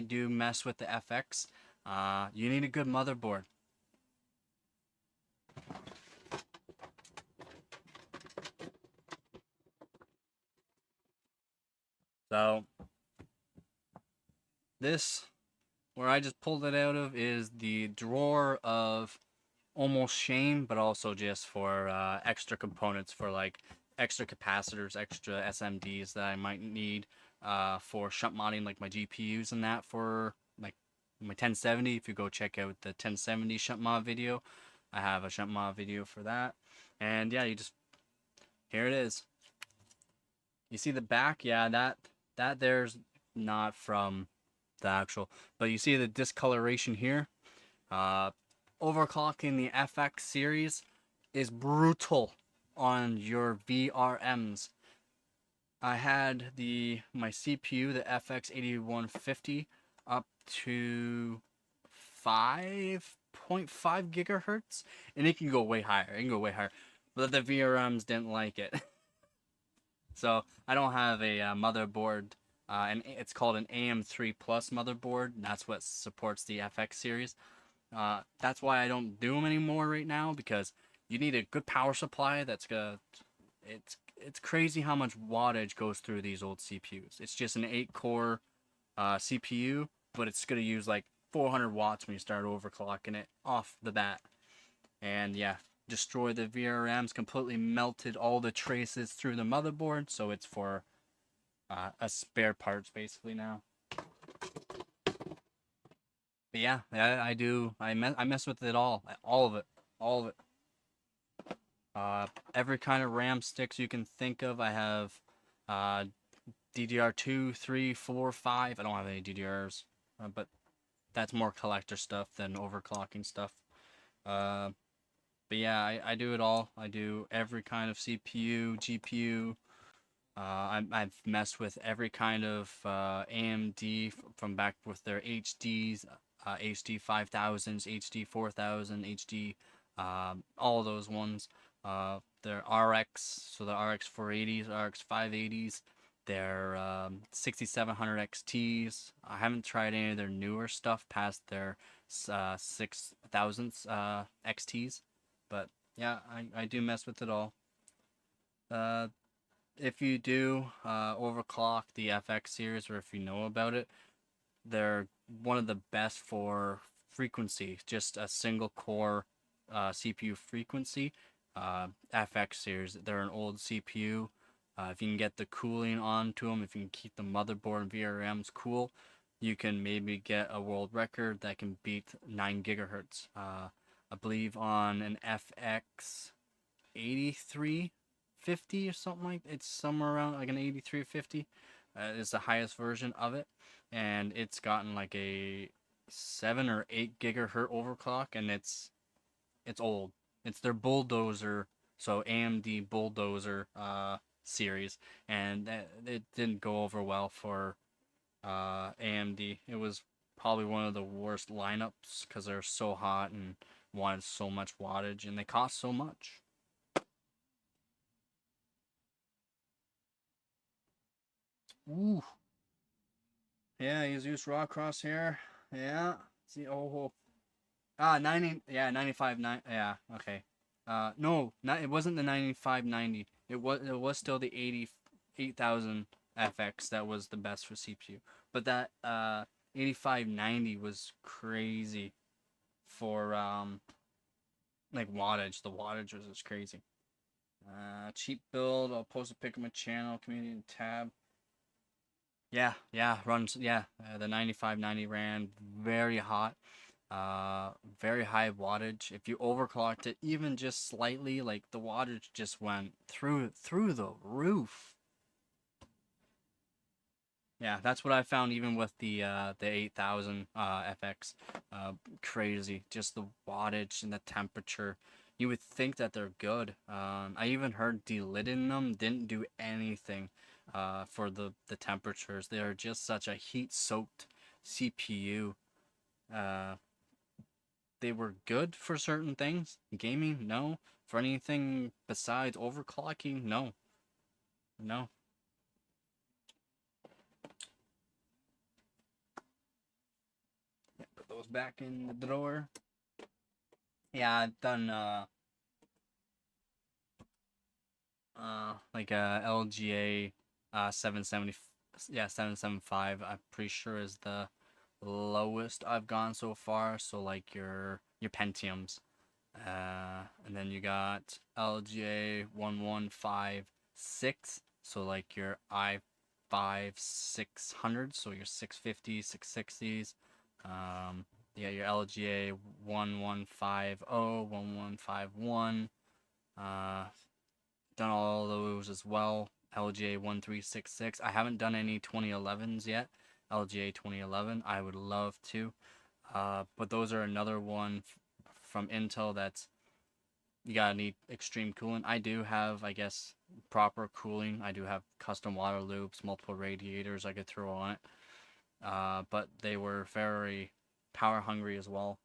do mess with the FX. You need a good motherboard. So this, where I just pulled it out of, is the drawer of almost shame, but also just for extra components, for like extra capacitors, extra SMDs that I might need for shunt modding, like my GPUs and that, for like my 1070. If you go check out the 1070 shunt mod video, I have a shunt mod video for that. And yeah, here it is. You see the back? Yeah, that there's not from the actual, but you see the discoloration here. Overclocking the FX series is brutal on your VRMs. I had my CPU, the FX 8150, up to 5.5 gigahertz, and it can go way higher. It can go way higher, but the VRMs didn't like it. So I don't have a motherboard, and it's called an AM3 Plus motherboard. And that's what supports the FX series. That's why I don't do them anymore right now, because you need a good power supply. It's crazy how much wattage goes through these old CPUs. It's just an 8-core CPU, but it's gonna use like 400 watts when you start overclocking it off the bat. And yeah, destroy the VRMs, completely melted all the traces through the motherboard, so it's for a spare parts basically now. But yeah, I do. I mess with it all of it, all of it. Every kind of RAM sticks you can think of. I have DDR2, 3, 4, 5. I don't have any DDRs, but that's more collector stuff than overclocking stuff. But yeah, I do it all. I do every kind of CPU, GPU. I've messed with every kind of AMD from back with their HDs, HD 5000s, HD 4000, HD, all those ones. Their RX, so the RX 480s, RX 580s, their 6700 XTs. I haven't tried any of their newer stuff past their 6000s XTs, but yeah, I do mess with it all. If you do overclock the FX series, or if you know about it, they're one of the best for frequency, just a single core CPU frequency. FX series, they're an old CPU. If you can get the cooling onto them, if you can keep the motherboard and VRMs cool, you can maybe get a world record that can beat 9 gigahertz. I believe on an FX 8350 or something like that. It's somewhere around like an 8350 is the highest version of it, and it's gotten like a 7 or 8 gigahertz overclock, and it's old. It's their bulldozer, so AMD bulldozer series, and it didn't go over well for AMD. It was probably one of the worst lineups because they're so hot and wanted so much wattage, and they cost so much. Ooh. Yeah, he's used raw crosshair. Yeah. See, oh, 90, yeah, 95, 9, yeah, okay. No, not, it wasn't the 9590. It was still the 80,000 FX that was the best for CPU. But that 8590 was crazy for like wattage. The wattage was just crazy. Cheap build. I'll post a pic on my channel, community tab. Yeah, runs, yeah. The 9590 ran very hot. Very high wattage. If you overclocked it even just slightly, like the wattage just went through the roof. Yeah, that's what I found even with the 8000 FX. Crazy, just the wattage and the temperature. You would think that they're good. I even heard delidding them didn't do anything for the temperatures. They are just such a heat-soaked CPU. Uh, they were good for certain things. Gaming, no. For anything besides overclocking, no. No. Yeah, put those back in the drawer. Yeah, I've done like a LGA 770, yeah, 775. I'm pretty sure is the lowest I've gone so far. So like your Pentiums. And then you got LGA 1156, so like your i5 600, so your 650s, 660s. Yeah, your LGA 1150, 1151. Done all those as well. LGA 1366. I haven't done any 2011s yet. LGA 2011. I would love to. But those are another one from Intel that's you gotta need extreme cooling. I do have, I guess, proper cooling. I do have custom water loops, multiple radiators I could throw on it. But they were very power hungry as well.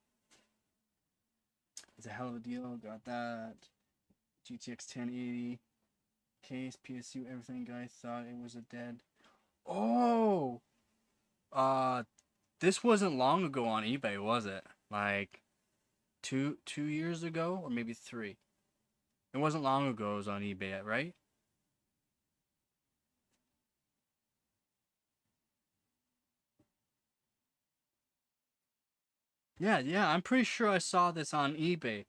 It's a hell of a deal. Got that. GTX 1080 case, PSU, everything. Guys thought it was a dead. Oh, uh, this wasn't long ago on eBay, was it? Like two years ago, or maybe three. It wasn't long ago. It was on eBay, right? Yeah, I'm pretty sure I saw this on eBay.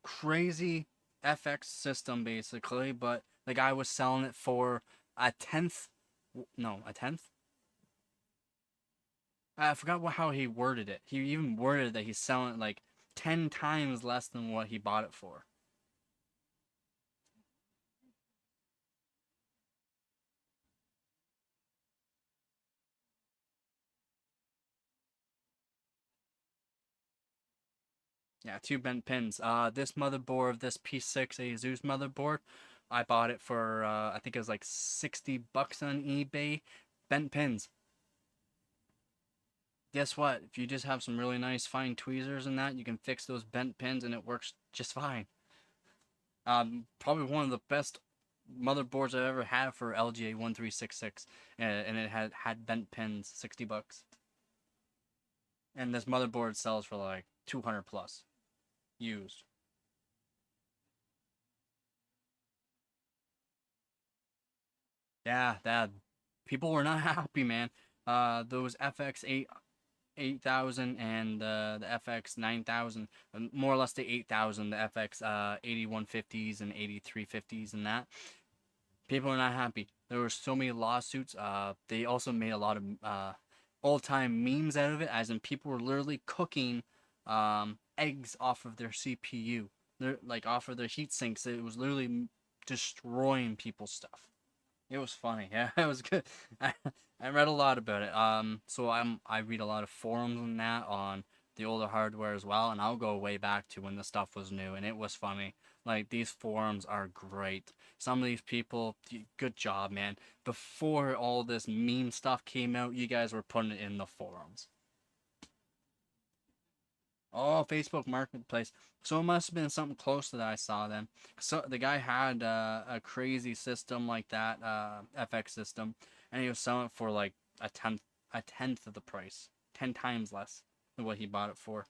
Crazy FX system basically, but the guy was selling it for a tenth. No, a tenth. I forgot how he worded it. He even worded that he's selling it like 10 times less than what he bought it for. Yeah, two bent pins. This motherboard, this P6 Asus motherboard, I bought it for I think it was like $60 on eBay. Bent pins. Guess what? If you just have some really nice fine tweezers and that, you can fix those bent pins and it works just fine. Probably one of the best motherboards I've ever had for LGA 1366, and it had bent pins, $60. And this motherboard sells for like 200 plus used. Yeah, that people were not happy, man. Those FX 8000 and the FX 9000, more or less the 8000, the FX 8150s and 8350s and that. People are not happy. There were so many lawsuits. They also made a lot of old-time memes out of it, as in people were literally cooking eggs off of their CPU. They're like off of their heat sinks. It was literally destroying people's stuff. It was funny. Yeah, it was good. I read a lot about it. So I read a lot of forums on that on the older hardware as well, and I'll go way back to when the stuff was new, and it was funny. Like these forums are great. Some of these people, good job, man. Before all this meme stuff came out, you guys were putting it in the forums. Oh, Facebook Marketplace. So it must have been something close to that I saw then. So the guy had a crazy system like that, FX system, and he was selling it for like a tenth. a tenth of the price, 10 times less than what he bought it for.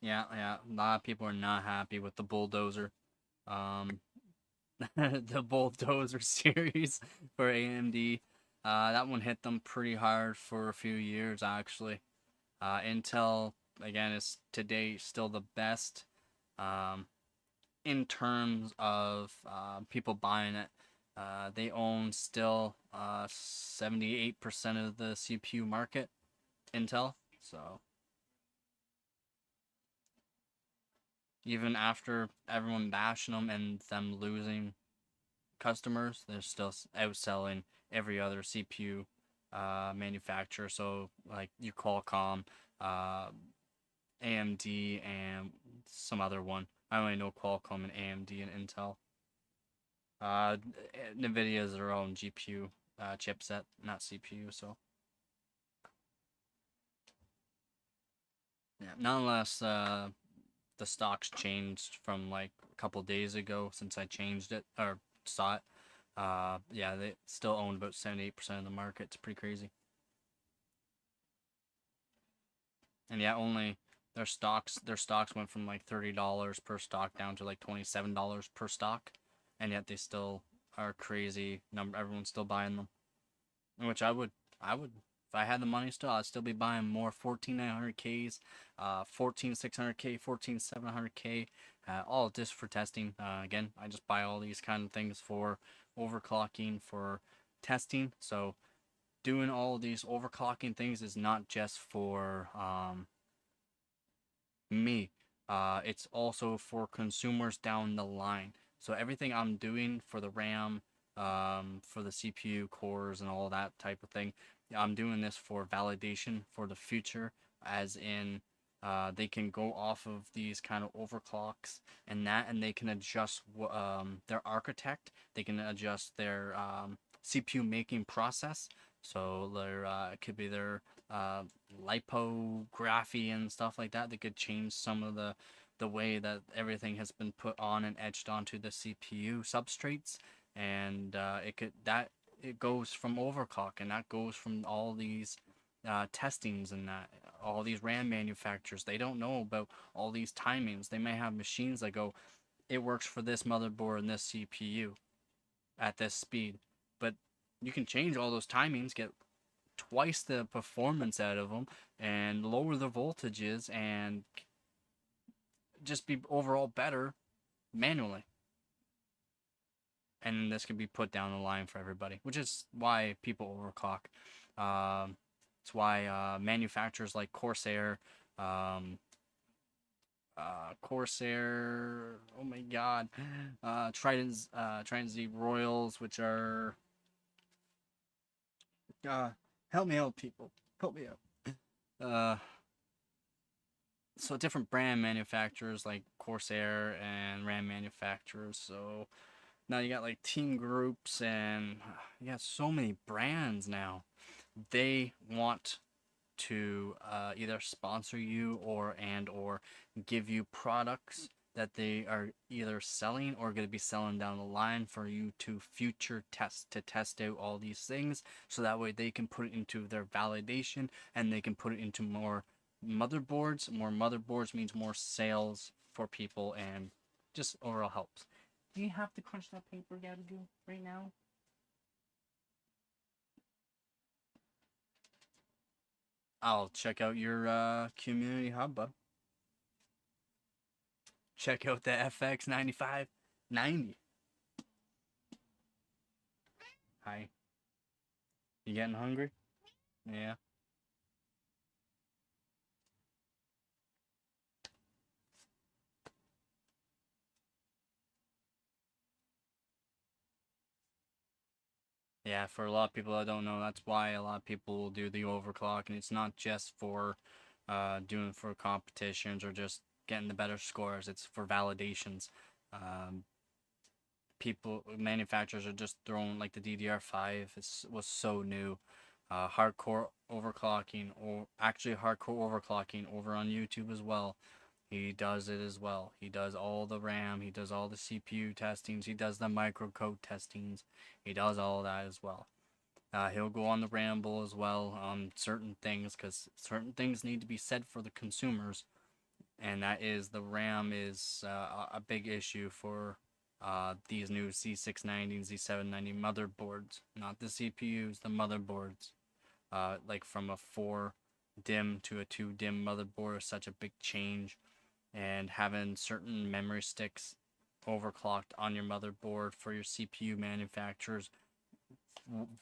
Yeah, yeah. A lot of people are not happy with the bulldozer. Um, the bulldozer series for AMD. That one hit them pretty hard for a few years actually. Intel again is today still the best in terms of people buying it. They own still 78% of the CPU market, Intel. So even after everyone bashing them and them losing customers, they're still outselling every other CPU manufacturer. So like your Qualcomm, AMD, and some other one. I only know Qualcomm and AMD and Intel. NVIDIA is their own GPU chipset, not CPU. So yeah, nonetheless, the stocks changed from like a couple days ago since I changed it or saw it. Yeah, they still own about 78% of the market. It's pretty crazy. And yeah, only their stocks went from like $30 per stock down to like $27 per stock, and yet they still are crazy number. Everyone's still buying them, which I would if I had the money still, I'd still be buying more 14900Ks, 14600K, 14700K, all just for testing. Again, I just buy all these kind of things for overclocking for testing. So doing all of these overclocking things is not just for me. It's also for consumers down the line. So everything I'm doing for the RAM, for the CPU cores and all that type of thing, I'm doing this for validation for the future, as in they can go off of these kind of overclocks and that, and they can adjust their architect. They can adjust their CPU making process. So their it could be their lipography and stuff like that. They could change some of the way that everything has been put on and etched onto the CPU substrates, and it goes from overclock, and that goes from all these testings and that all these RAM manufacturers. They don't know about all these timings. They may have machines that go, it works for this motherboard and this CPU at this speed, but you can change all those timings, get twice the performance out of them, and lower the voltages, and just be overall better manually. And this can be put down the line for everybody, which is why people overclock. It's why manufacturers like um, Corsair, oh my god, Trident Z Royals, which are, help me out, people, help me out. So different brand manufacturers like Corsair and RAM manufacturers. So now you got like team groups, and you got so many brands now. They want to either sponsor you or give you products that they are either selling or going to be selling down the line for you to future test out all these things, so that way they can put it into their validation and they can put it into more motherboards. More motherboards means more sales for people and just overall helps. Do you have to crunch that paper, Gabagoo, right now? I'll check out your community hub, bud. Check out the FX 9590. Hi. You getting hungry? Yeah. Yeah, for a lot of people that don't know, that's why a lot of people will do the overclock, and it's not just for doing for competitions or just getting the better scores. It's for validations. Um, Manufacturers are just throwing like the DDR5. Was so new. Hardcore overclocking, or actually hardcore overclocking over on YouTube as well. He does it as well. He does all the RAM. He does all the CPU testings. He does the microcode testings. He does all that as well. He'll go on the ramble as well on certain things, because certain things need to be said for the consumers, and that is the RAM is a big issue for these new Z690 and Z790 motherboards. Not the CPUs, the motherboards. Like from a 4 DIMM to a 2 DIMM motherboard is such a big change, and having certain memory sticks overclocked on your motherboard for your CPU manufacturers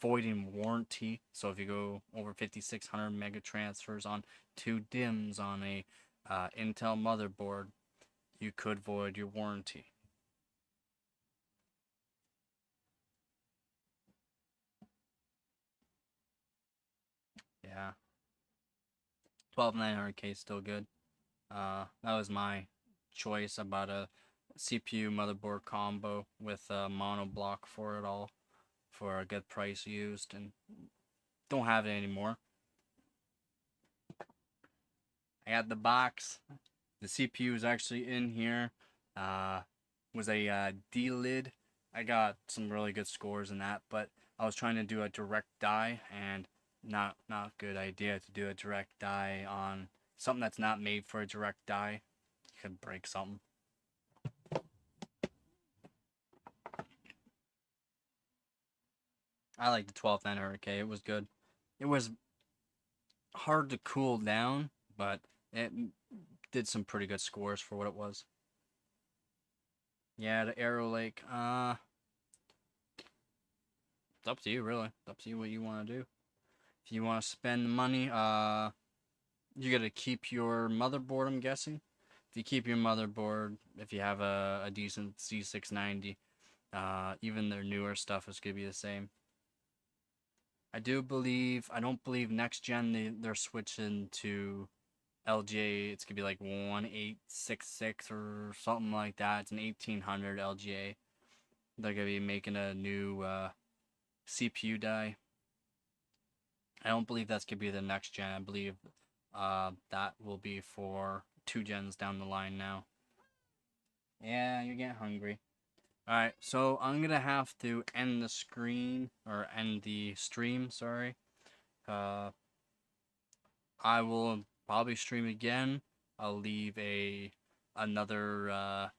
voiding warranty. So if you go over 5600 mega transfers on 2 DIMMs on a Intel motherboard, you could void your warranty. Yeah, 12900K is still good. That was my choice about a CPU motherboard combo with a mono block for it all, for a good price used, and don't have it anymore. I got the box. The CPU is actually in here. Was a D-lid. I got some really good scores in that, but I was trying to do a direct die, and not good idea to do a direct die on something that's not made for a direct die. You could break something. I like the 12900K. It was good. It was hard to cool down, but it did some pretty good scores for what it was. Yeah, the Arrow Lake. It's up to you, really. It's up to you what you want to do. If you want to spend the money, you gotta keep your motherboard, I'm guessing. If you keep your motherboard, if you have a decent Z690, even their newer stuff is gonna be the same. I don't believe next gen they're switching to LGA. It's gonna be like 1866 or something like that. It's an 1800 LGA. They're gonna be making a new CPU die. I don't believe that's gonna be the next gen. I believe that will be for 2 gens down the line now. Yeah, you're getting hungry. Alright, so I'm gonna have to end the screen, or end the stream, sorry. I will probably stream again. I'll leave another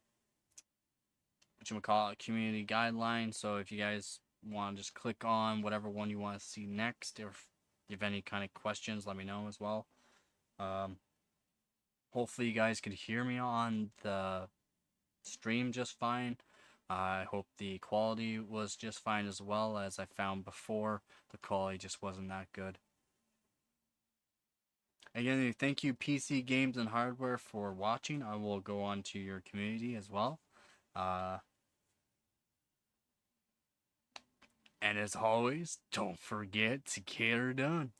community guideline, so if you guys want to just click on whatever one you want to see next, if you have any kind of questions, let me know as well. Hopefully you guys could hear me on the stream just fine. I hope the quality was just fine as well. As I found before, the quality just wasn't that good. Again, thank you PC Games and Hardware for watching. I will go on to your community as well. And as always, don't forget to get her done.